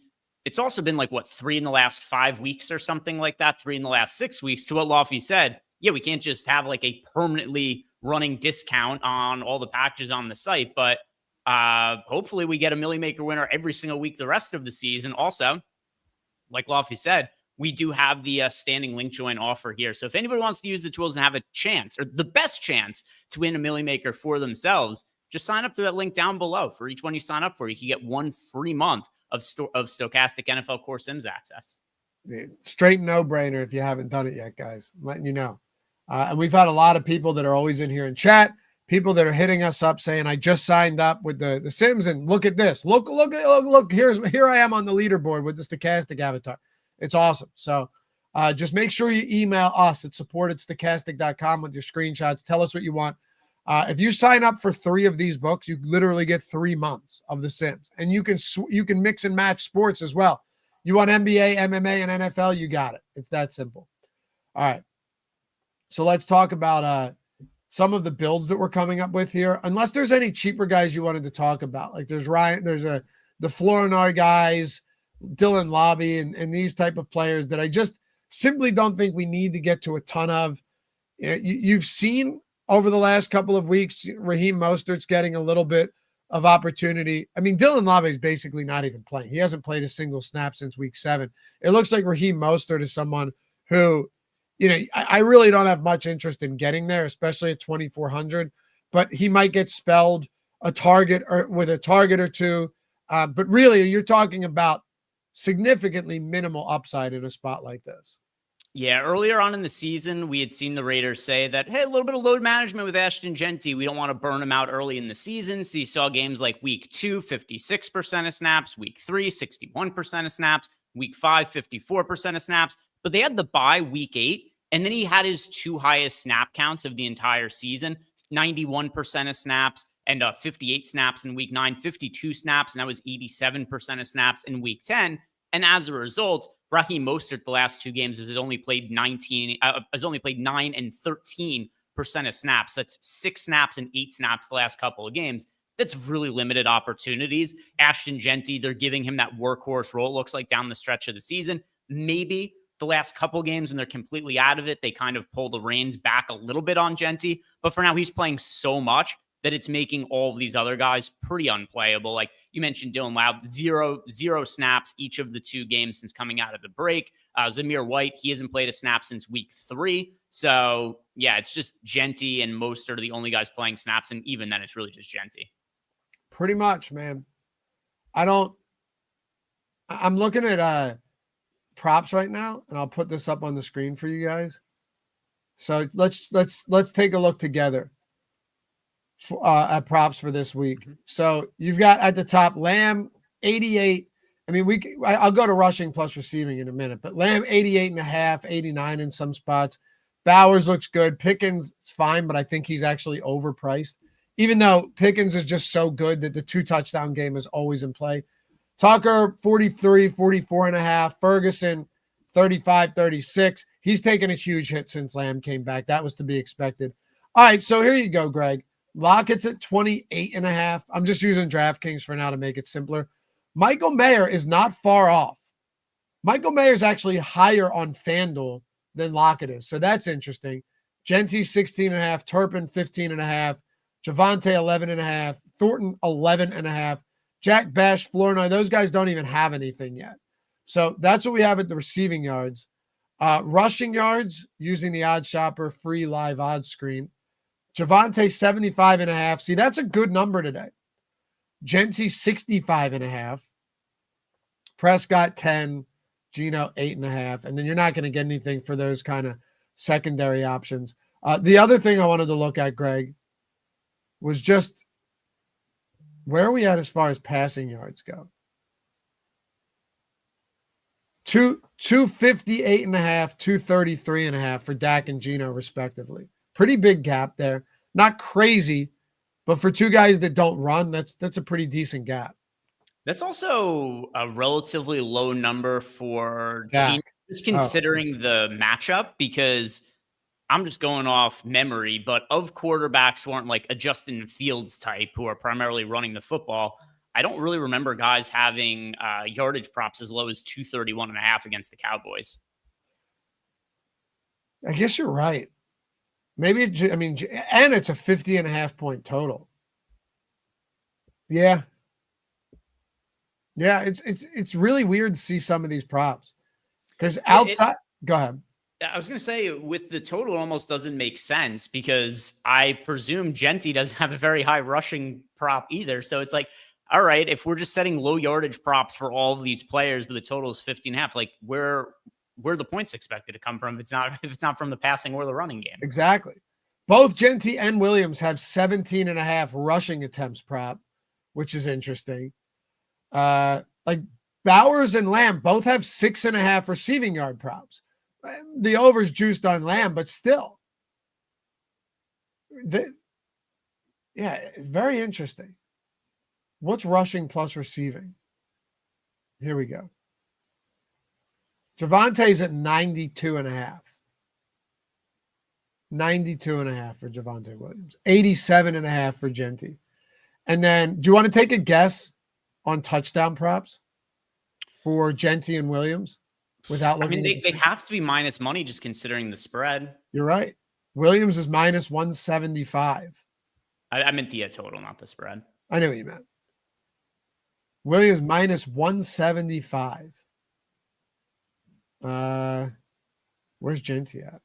[SPEAKER 2] it's also been like 3 in the last 5 weeks or something like that, 3 in the last 6 weeks. To what Lofty said, yeah, we can't just have like a permanently running discount on all the packages on the site, but hopefully we get a Millie Maker winner every single week the rest of the season. Also, like Lofty said, we do have the standing link join offer here. So if anybody wants to use the tools and have a chance, or the best chance to win a Millie Maker for themselves, just sign up to that link down below. For each one you sign up for, you can get 1 free month of Stokastic NFL Core Sims access.
[SPEAKER 1] Straight no-brainer if you haven't done it yet, guys. I'm letting you know. And we've had a lot of people that are always in here in chat, people that are hitting us up saying, I just signed up with the Sims, and look at this. Look, here I am on the leaderboard with the Stokastic avatar. It's awesome. So just make sure you email us at support@stokastic.com with your screenshots. Tell us what you want. If you sign up for 3 of these books, you literally get 3 months of the Sims. And you can mix and match sports as well. You want NBA, MMA, and NFL, you got it. It's that simple. All right. So let's talk about some of the builds that we're coming up with here. Unless there's any cheaper guys you wanted to talk about. Like there's the Flournoy guys, Dylan Lobby, and these type of players that I just simply don't think we need to get to a ton of. You've seen over the last couple of weeks, Raheem Mostert's getting a little bit of opportunity. I mean, Dylan Lobby is basically not even playing. He hasn't played a single snap since week 7. It looks like Raheem Mostert is someone who, I really don't have much interest in getting there, especially at 2,400, but he might get spelled a target or with a target or 2. But really, you're talking about significantly minimal upside in a spot like this.
[SPEAKER 2] Yeah, earlier on in the season, we had seen the Raiders say that, hey, a little bit of load management with Ashton Genty. We don't want to burn him out early in the season. So you saw games like week 2, 56% of snaps, week 3, 61% of snaps, week 5, 54% of snaps. But they had the bye week 8, and then he had his 2 highest snap counts of the entire season, 91% of snaps and 58 snaps in week 9, 52 snaps, and that was 87% of snaps in week 10. And as a result, Raheem Mostert the last 2 games has only played 9 and 13% of snaps. That's 6 snaps and 8 snaps the last couple of games. that's really limited opportunities. Ashton Genty, they're giving him that workhorse role, it looks like, down the stretch of the season. Maybe the last couple games when they're completely out of it, they kind of pull the reins back a little bit on Genty. But for now, he's playing so much that it's making all of these other guys pretty unplayable. Like you mentioned, Dylan Loud, zero snaps each of the 2 games since coming out of the break. Zamir White, he hasn't played a snap since week 3. So yeah, it's just Genty and Mostert are the only guys playing snaps. And even then, it's really just Genty.
[SPEAKER 1] Pretty much, man. I'm looking at props right now, and I'll put this up on the screen for you guys. So let's take a look together at props for this week. So you've got at the top Lamb 88. I mean, I'll go to rushing plus receiving in a minute, but Lamb 88.5, 89 in some spots. Bowers looks good. Pickens is fine, but I think he's actually overpriced, even though Pickens is just so good that the 2 touchdown game is always in play. Tucker 43, 44.5. Ferguson 35, 36. He's taken a huge hit since Lamb came back. That was to be expected. All right, so here you go, Greg. Lockett's at 28.5. I'm just using DraftKings for now to make it simpler. Michael Mayer is not far off. Michael Mayer is actually higher on FanDuel than Lockett is, so that's interesting. Genty 16.5, Turpin 15.5, Javonte 11.5, Thornton 11.5, Jack Bash, Flournoy. Those guys don't even have anything yet. So that's what we have at the receiving yards. Rushing yards using the OddsShopper free live odds screen. Javonte 75.5. See, that's a good number today. Genty 65.5. Prescott 10. Gino 8.5. And then you're not going to get anything for those kind of secondary options. The other thing I wanted to look at, Greg, was just where are we at as far as passing yards go? 258.5, 233.5 for Dak and Gino, respectively. Pretty big gap there. Not crazy, but for 2 guys that don't run, that's a pretty decent gap.
[SPEAKER 2] That's also a relatively low number for
[SPEAKER 1] Dak.
[SPEAKER 2] Gino, just considering the matchup, because I'm just going off memory, but of quarterbacks who aren't like a Justin Fields type who are primarily running the football, I don't really remember guys having yardage props as low as 231.5 against the Cowboys.
[SPEAKER 1] I guess you're right. Maybe, and it's a 50.5 point total. Yeah. Yeah, it's really weird to see some of these props because outside. Go ahead.
[SPEAKER 2] I was going to say, with the total, it almost doesn't make sense because I presume Genty doesn't have a very high rushing prop either. So it's like, all right, if we're just setting low yardage props for all of these players, but the total is 50.5, like where are the points expected to come from if it's not from the passing or the running game?
[SPEAKER 1] Exactly. Both Genty and Williams have 17.5 rushing attempts prop, which is interesting. Like Bowers and Lamb both have 6.5 receiving yard props. The over's juiced on Lamb, but still. Very interesting. What's rushing plus receiving? Here we go. Javonte's at 92.5. 92.5 for Javonte Williams. 87.5 for Genty. And then, do you want to take a guess on touchdown props for Genty and Williams without looking?
[SPEAKER 2] They have to be minus money just considering the spread.
[SPEAKER 1] You're right. Williams is minus 175.
[SPEAKER 2] I meant the total, not the spread.
[SPEAKER 1] I know what you meant. Williams minus 175. Where's Genty at?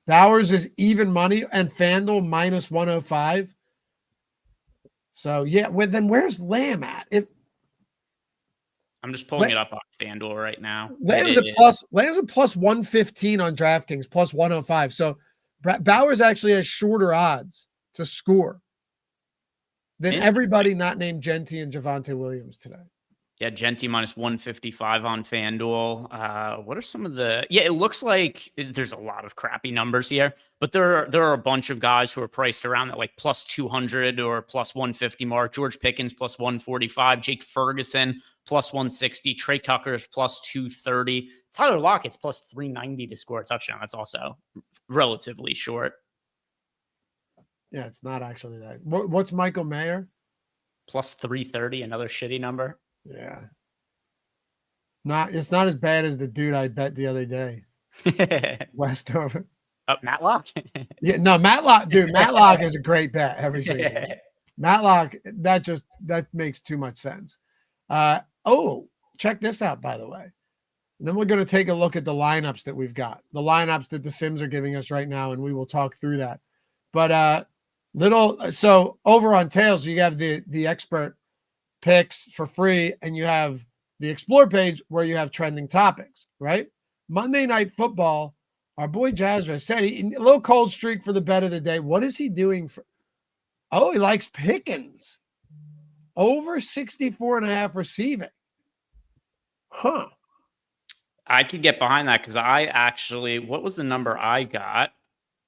[SPEAKER 1] Bowers is even money and FanDuel minus 105. So yeah, then where's Lamb at?
[SPEAKER 2] I'm just pulling it up on FanDuel right now.
[SPEAKER 1] Lamb's a plus 115 on DraftKings, plus 105. So Bowers actually has shorter odds to score than everybody not named Genty and Javonte Williams today.
[SPEAKER 2] Yeah, Genty minus 155 on FanDuel. What are some of the... Yeah, it looks like there's a lot of crappy numbers here, but there are a bunch of guys who are priced around that like plus 200 or plus 150 mark. George Pickens plus 145, Jake Ferguson plus 160, Trey Tucker's plus 230, Tyler Lockett's plus 390 to score a touchdown. That's also relatively short.
[SPEAKER 1] Yeah, it's not actually that. What's Michael Mayer?
[SPEAKER 2] Plus 330, another shitty number.
[SPEAKER 1] Yeah. It's not as bad as the dude I bet the other day. Westover.
[SPEAKER 2] Matlock?
[SPEAKER 1] Yeah, no, Matlock, dude. Matlock is a great bet every single week. Matlock, that makes too much sense. Check this out, by the way. And then we're going to take a look at the lineups that we've got, the lineups that the Sims are giving us right now, and we will talk through that. But so over on Tails, you have the expert picks for free, and you have the Explore page where you have trending topics, right? Monday Night Football, our boy Jazra said a little cold streak for the bet of the day. What is he doing for? Oh, he likes Pickens. Over 64.5 receiving. Huh.
[SPEAKER 2] I could get behind that because what was the number I got?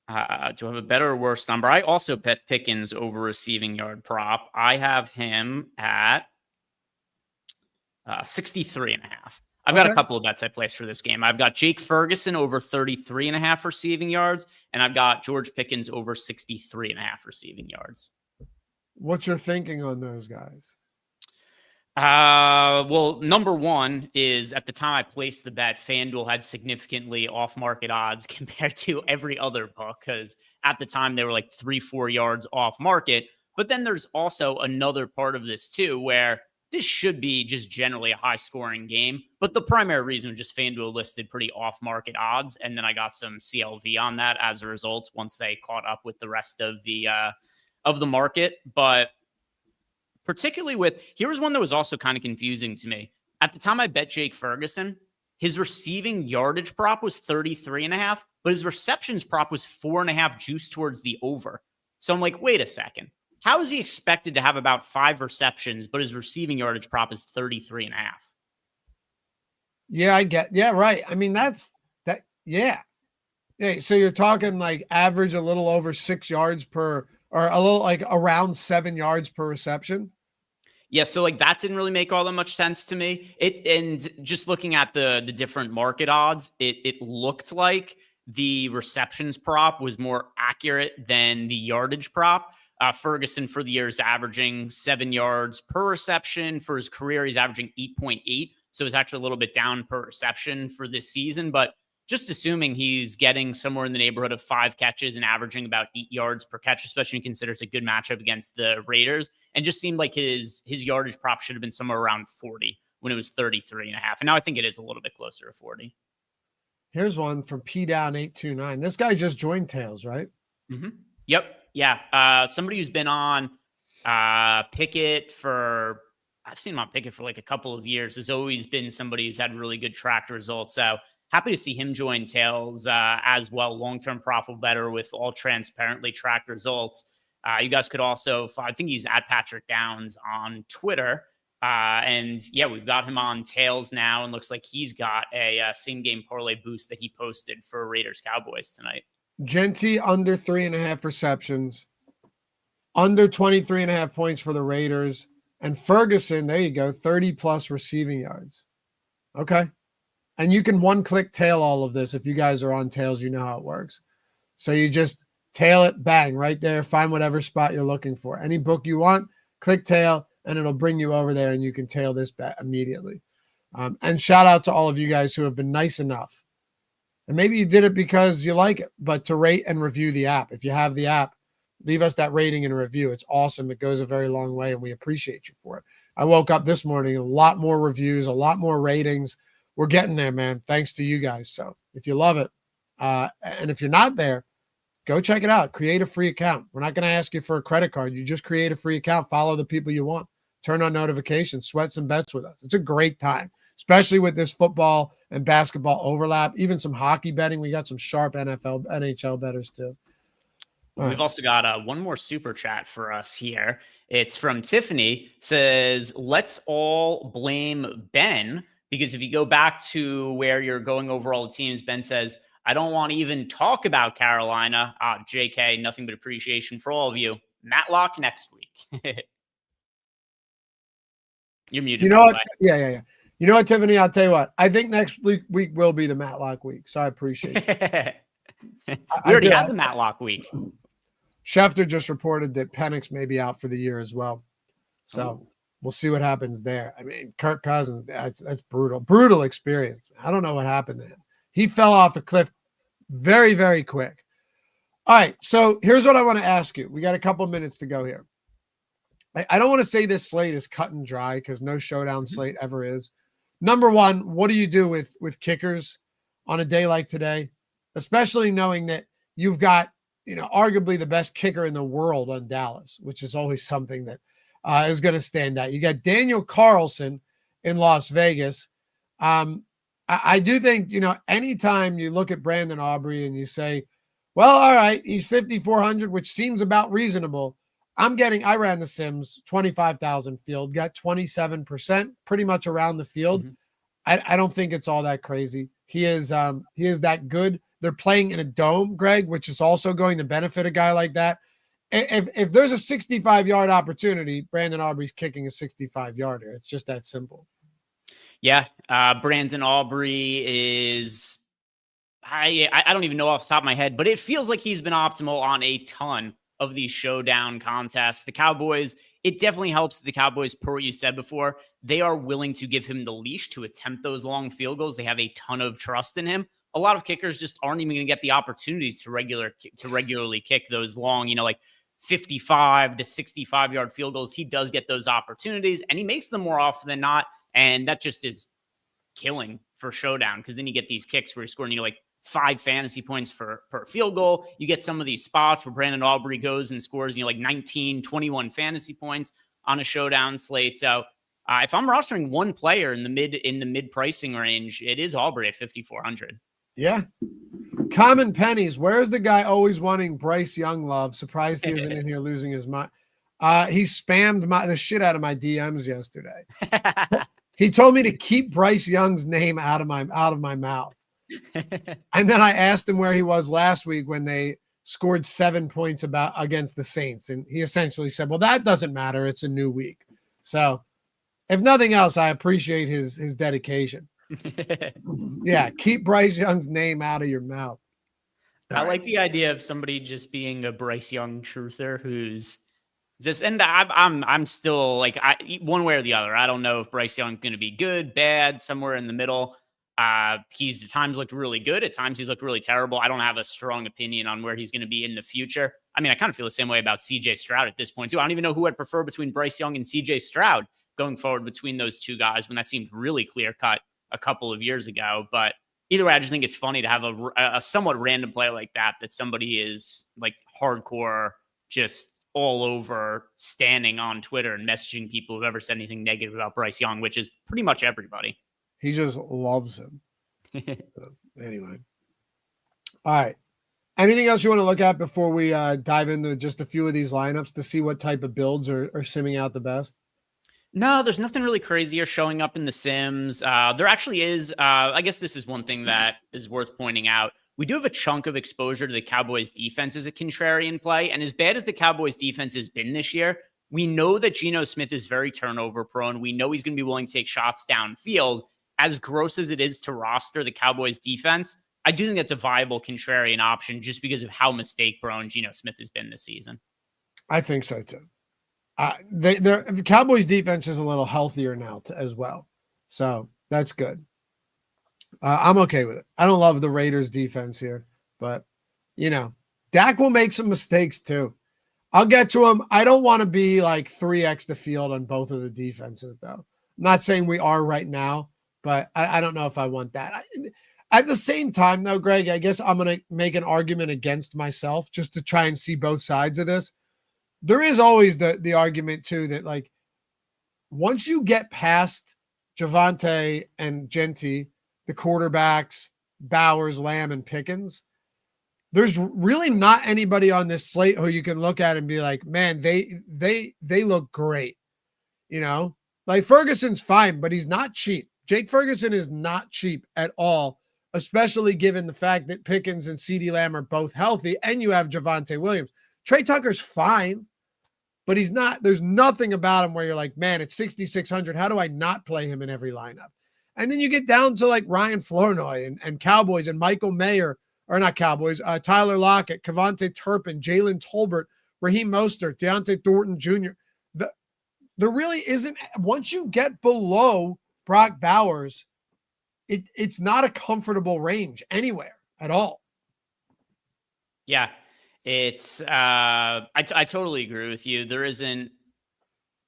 [SPEAKER 2] Do I have a better or worse number? I also bet Pickens over receiving yard prop. I have him at 63.5. I've got a couple of bets I placed for this game. I've got Jake Ferguson over 33.5 receiving yards, and I've got George Pickens over 63.5 receiving yards.
[SPEAKER 1] What's your thinking on those guys?
[SPEAKER 2] Well, number one is at the time I placed the bet, FanDuel had significantly off-market odds compared to every other book because at the time they were like 3-4 yards off market. But then there's also another part of this too, where this should be just generally a high-scoring game. But the primary reason was just FanDuel listed pretty off-market odds, and then I got some CLV on that as a result once they caught up with the rest of the market. But particularly here's one that was also kind of confusing to me. At the time I bet Jake Ferguson, his receiving yardage prop was 33.5, but his receptions prop was 4.5 juice towards the over. So I'm like, wait a second. How is he expected to have about 5 receptions, but his receiving yardage prop is 33.5?
[SPEAKER 1] Yeah, right. I mean, that's that. Yeah. Yeah. So you're talking like average a little over 6 yards per, or a little like around 7 yards per reception.
[SPEAKER 2] Yeah, so like that didn't really make all that much sense to me. And just looking at the different market odds, it looked like the receptions prop was more accurate than the yardage prop. Ferguson for the year is averaging 7 yards per reception. For his career, he's averaging 8.8. So it's actually a little bit down per reception for this season. But just assuming he's getting somewhere in the neighborhood of 5 catches and averaging about 8 yards per catch, especially when you consider it's a good matchup against the Raiders, and just seemed like his yardage prop should have been somewhere around 40 when it was 33.5. And now I think it is a little bit closer to 40.
[SPEAKER 1] Here's one from P Down 829. This guy just joined Tails, right?
[SPEAKER 2] Mm-hmm. Yep. Yeah. Somebody who's been on Pickett for, I've seen him on Pickett for like a couple of years, has always been somebody who's had really good tracked results. So happy to see him join Tails as well. Long-term profitable better with all transparently tracked results. You guys could also, I think he's at Patrick Downs on Twitter. And yeah, we've got him on Tails now, and looks like he's got a same game parlay boost that he posted for Raiders Cowboys tonight.
[SPEAKER 1] Genty under 3.5 receptions, under 23.5 points for the Raiders, and Ferguson, there you go, 30 plus receiving yards. Okay. And you can one-click tail all of this. If you guys are on Tails, you know how it works. So you just tail it, bang, right there. Find whatever spot you're looking for. Any book you want, click tail, and it'll bring you over there, and you can tail this bet immediately. And shout out to all of you guys who have been nice enough. And maybe you did it because you like it, but to rate and review the app. If you have the app, leave us that rating and review. It's awesome. It goes a very long way, and we appreciate you for it. I woke up this morning, a lot more reviews, a lot more ratings. We're getting there, man. Thanks to you guys. So if you love it, and if you're not there, go check it out. Create a free account. We're not going to ask you for a credit card. You just create a free account. Follow the people you want. Turn on notifications. Sweat some bets with us. It's a great time, especially with this football and basketball overlap. Even some hockey betting. We got some sharp NFL, NHL bettors too.
[SPEAKER 2] We've also got one more super chat for us here. It's from Tiffany. It says, let's all blame Ben, because if you go back to where you're going over all the teams, Ben says, I don't want to even talk about Carolina. JK, nothing but appreciation for all of you. Matlock next week. You're muted.
[SPEAKER 1] You know what? Yeah. You know what, Tiffany? I'll tell you what. I think next week will be the Matlock week. So I appreciate it.
[SPEAKER 2] We already had the Matlock week.
[SPEAKER 1] Schefter just reported that Penix may be out for the year as well. So we'll see what happens there. I mean, Kirk Cousins, that's brutal experience. I don't know what happened to him. He fell off a cliff very, very quick. All right, so here's what I want to ask you. We got a couple minutes to go here. I don't want to say this slate is cut and dry because no showdown slate ever is. Number one, what do you do with kickers on a day like today, especially knowing that you've got, arguably the best kicker in the world on Dallas, which is always something that is going to stand out. You got Daniel Carlson in Las Vegas. I do think, anytime you look at Brandon Aubrey and you say, well, all right, he's 5,400, which seems about reasonable. I ran the Sims, 25,000 field, got 27%, pretty much around the field. Mm-hmm. I don't think it's all that crazy. He is that good. They're playing in a dome, Greg, which is also going to benefit a guy like that. If there's a 65-yard opportunity, Brandon Aubrey's kicking a 65-yarder. It's just that simple.
[SPEAKER 2] Yeah, Brandon Aubrey is, I don't even know off the top of my head, but it feels like he's been optimal on a ton of these showdown contests. The Cowboys, it definitely helps the Cowboys, per what you said before, they are willing to give him the leash to attempt those long field goals. They have a ton of trust in him. A lot of kickers just aren't even going to get the opportunities to regularly kick those long, like 55 to 65-yard field goals. He does get those opportunities, and he makes them more often than not, and that just is killing for showdown, because then you get these kicks where you're scoring, 5 fantasy points per field goal. You get some of these spots where Brandon Aubrey goes and scores, 19, 21 fantasy points on a showdown slate. So if I'm rostering one player in the mid pricing range, it is Aubrey at 5,400.
[SPEAKER 1] Yeah. Common pennies. Where's the guy always wanting Bryce Young love? Surprised he isn't in here losing his mind. He spammed the shit out of my DMs yesterday. He told me to keep Bryce Young's name out of my mouth. And then I asked him where he was last week when they scored 7 points against the Saints. And he essentially said, well, that doesn't matter. It's a new week. So if nothing else, I appreciate his dedication. Yeah. Keep Bryce Young's name out of your mouth.
[SPEAKER 2] I like the idea of somebody just being a Bryce Young truther who's just, and I'm still one way or the other. I don't know if Bryce Young's going to be good, bad, somewhere in the middle. He's at times looked really good. At times he's looked really terrible. I don't have a strong opinion on where he's going to be in the future. I mean, I kind of feel the same way about CJ Stroud at this point too. I don't even know who I'd prefer between Bryce Young and CJ Stroud going forward between those two guys, when that seemed really clear cut a couple of years ago. But either way, I just think it's funny to have a somewhat random play like that somebody is hardcore, just all over, standing on Twitter and messaging people who've ever said anything negative about Bryce Young, which is pretty much everybody.
[SPEAKER 1] He just loves him. So, anyway. All right. Anything else you want to look at before we dive into just a few of these lineups to see what type of builds are simming out the best?
[SPEAKER 2] No, there's nothing really crazier showing up in the Sims. There actually is. I guess this is one thing that is worth pointing out. We do have a chunk of exposure to the Cowboys defense as a contrarian play. And as bad as the Cowboys defense has been this year, we know that Geno Smith is very turnover prone. We know he's going to be willing to take shots downfield. As gross as it is to roster the Cowboys defense, I do think that's a viable contrarian option just because of how mistake prone Geno Smith has been this season.
[SPEAKER 1] I think so too. The Cowboys defense is a little healthier now as well. So that's good. I'm okay with it. I don't love the Raiders defense here, but Dak will make some mistakes too. I'll get to him. I don't want to be 3x the field on both of the defenses though. I'm not saying we are right now, but I don't know if I want that. At the same time though, Greg, I guess I'm going to make an argument against myself just to try and see both sides of this. There is always the argument too that once you get past Javonte and Genti, the quarterbacks, Bowers, Lamb, and Pickens, there's really not anybody on this slate who you can look at and be like, man, they look great. Ferguson's fine, but he's not cheap. Jake Ferguson is not cheap at all, especially given the fact that Pickens and CeeDee Lamb are both healthy and you have Javonte Williams. Trey Tucker's fine, but he's not. There's nothing about him where you're like, man, it's 6,600. How do I not play him in every lineup? And then you get down to Ryan Flournoy and Cowboys and Michael Mayer, or not Cowboys, Tyler Lockett, Kevontae Turpin, Jalen Tolbert, Raheem Mostert, Deontay Thornton Jr. there really isn't. Once you get below Brock Bowers, it's not a comfortable range anywhere at all.
[SPEAKER 2] Yeah, it's I totally agree with you. There isn't,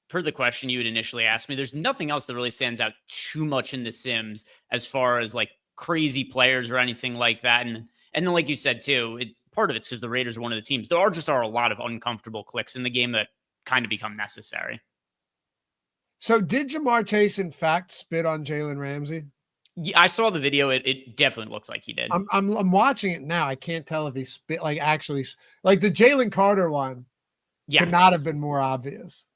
[SPEAKER 2] per the question you had initially asked me, there's nothing else that really stands out too much in the Sims as far as like crazy players or anything like that. And then, like you said too, part of it's because the Raiders are one of the teams. There are a lot of uncomfortable clicks in the game that kind of become necessary.
[SPEAKER 1] So did Jamar Chase in fact spit on Jalen Ramsey?
[SPEAKER 2] Yeah, I saw the video. It definitely looks like he did.
[SPEAKER 1] I'm watching it now. I can't tell if he spit, like actually, like the Jalen Carter one. Yeah, could not have been more obvious.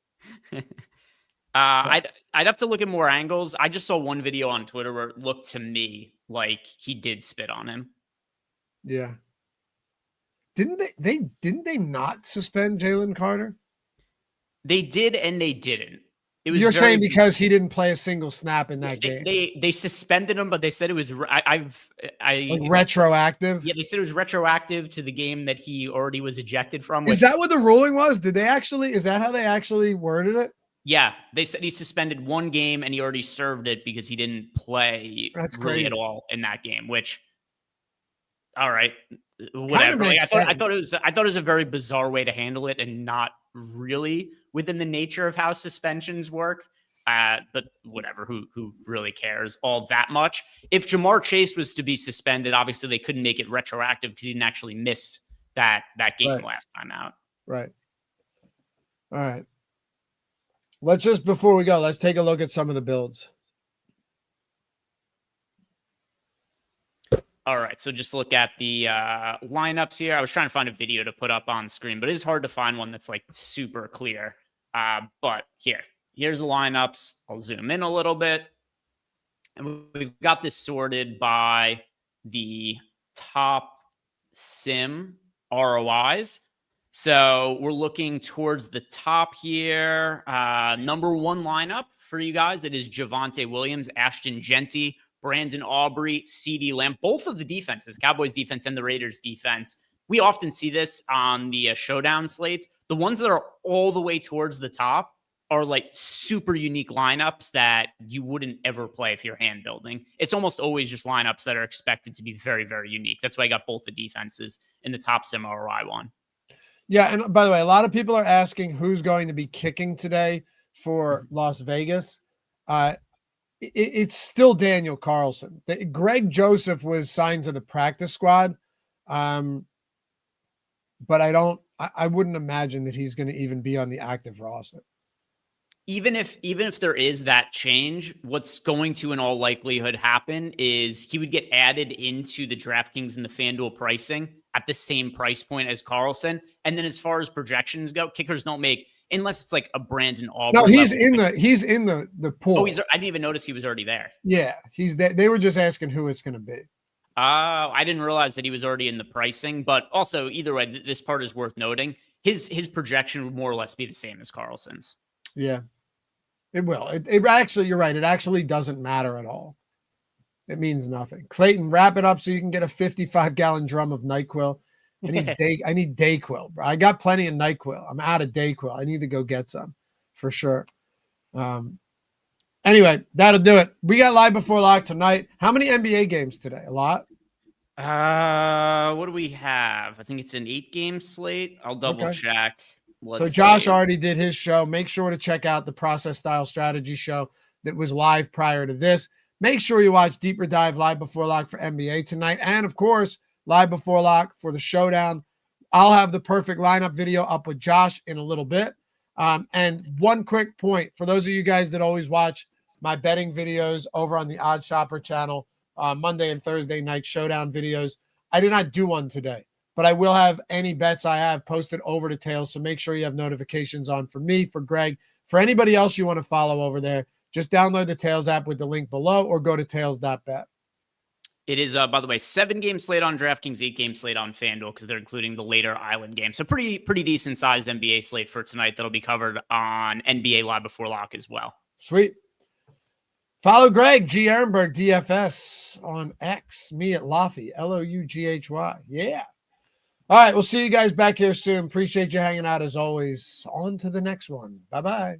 [SPEAKER 2] I'd have to look at more angles. I just saw one video on Twitter where it looked to me like he did spit on him.
[SPEAKER 1] Yeah. Didn't they not suspend Jalen Carter?
[SPEAKER 2] They did and they didn't.
[SPEAKER 1] You're saying because he didn't play a single snap in that game.
[SPEAKER 2] They suspended him, but they said it was like
[SPEAKER 1] retroactive.
[SPEAKER 2] Yeah, they said it was retroactive to the game that he already was ejected from.
[SPEAKER 1] Is that what the ruling was? Is that how they actually worded it?
[SPEAKER 2] Yeah, they said he suspended one game and he already served it because he didn't play really at all in that game. Which, all right, whatever. Like, I thought it was a very bizarre way to handle it and not really within the nature of how suspensions work. But whatever, who really cares all that much? If Jamar Chase was to be suspended, obviously they couldn't make it retroactive because he didn't actually miss that game last time out.
[SPEAKER 1] Right. All right. Before we go, let's take a look at some of the builds.
[SPEAKER 2] All right, so just look at the lineups here. I was trying to find a video to put up on screen, but it is hard to find one that's like super clear. But here's the lineups. I'll zoom in a little bit. And we've got this sorted by the top sim ROIs. So we're looking towards the top here. Number one lineup for you guys, it is Javonte Williams, Ashton Genty, Brandon Aubrey, CeeDee Lamb, both of the defenses, Cowboys defense and the Raiders defense. We often see this on the showdown slates. The ones that are all the way towards the top are like super unique lineups that you wouldn't ever play if you're hand building. It's almost always just lineups that are expected to be very, very unique. That's why I got both the defenses in the top sim ROI one.
[SPEAKER 1] Yeah, and by the way, a lot of people are asking who's going to be kicking today for Las Vegas. It's still Daniel Carlson. Greg Joseph was signed to the practice squad, but I wouldn't imagine that he's going to even be on the active roster.
[SPEAKER 2] Even if there is that change, what's going to in all likelihood happen is he would get added into the DraftKings and the FanDuel pricing at the same price point as Carlson. And then as far as projections go, kickers don't make, unless it's like a Brandon Aubrey.
[SPEAKER 1] No, he's in the pool.
[SPEAKER 2] Oh, I didn't even notice he was already there.
[SPEAKER 1] Yeah, he's there. They were just asking who it's going to be.
[SPEAKER 2] I didn't realize that he was already in the pricing, but also either way, this part is worth noting. His projection would more or less be the same as Carlson's.
[SPEAKER 1] Yeah, it will. It actually, you're right. It actually doesn't matter at all. It means nothing. Clayton, wrap it up so you can get a 55-gallon drum of NyQuil. I need DayQuil, bro. I got plenty of NyQuil. I'm out of DayQuil. I need to go get some for sure. Anyway, that'll do it. We got live before lock tonight. How many NBA games today? A lot?
[SPEAKER 2] What do we have? I think it's an 8-game slate. I'll double check.
[SPEAKER 1] So Josh already did his show. Make sure to check out the Process Style Strategy show that was live prior to this. Make sure you watch Deeper Dive live before lock for NBA tonight. And of course, live before lock for the showdown. I'll have the perfect lineup video up with Josh in a little bit. And one quick point for those of you guys that always watch my betting videos over on the OddsShopper channel, Monday and Thursday night showdown videos. I did not do one today, but I will have any bets I have posted over to Tails. So make sure you have notifications on for me, for Greg, for anybody else you want to follow over there. Just download the Tails app with the link below or go to tails.bet.
[SPEAKER 2] It is, by the way, 7-game slate on DraftKings, 8-game slate on FanDuel because they're including the later Island game. So pretty decent sized NBA slate for tonight that'll be covered on NBA Live Before Lock as well.
[SPEAKER 1] Sweet. Follow Greg, G. Ehrenberg, DFS on X. Me at Loughy, Loughy. Yeah. All right, we'll see you guys back here soon. Appreciate you hanging out as always. On to the next one. Bye-bye.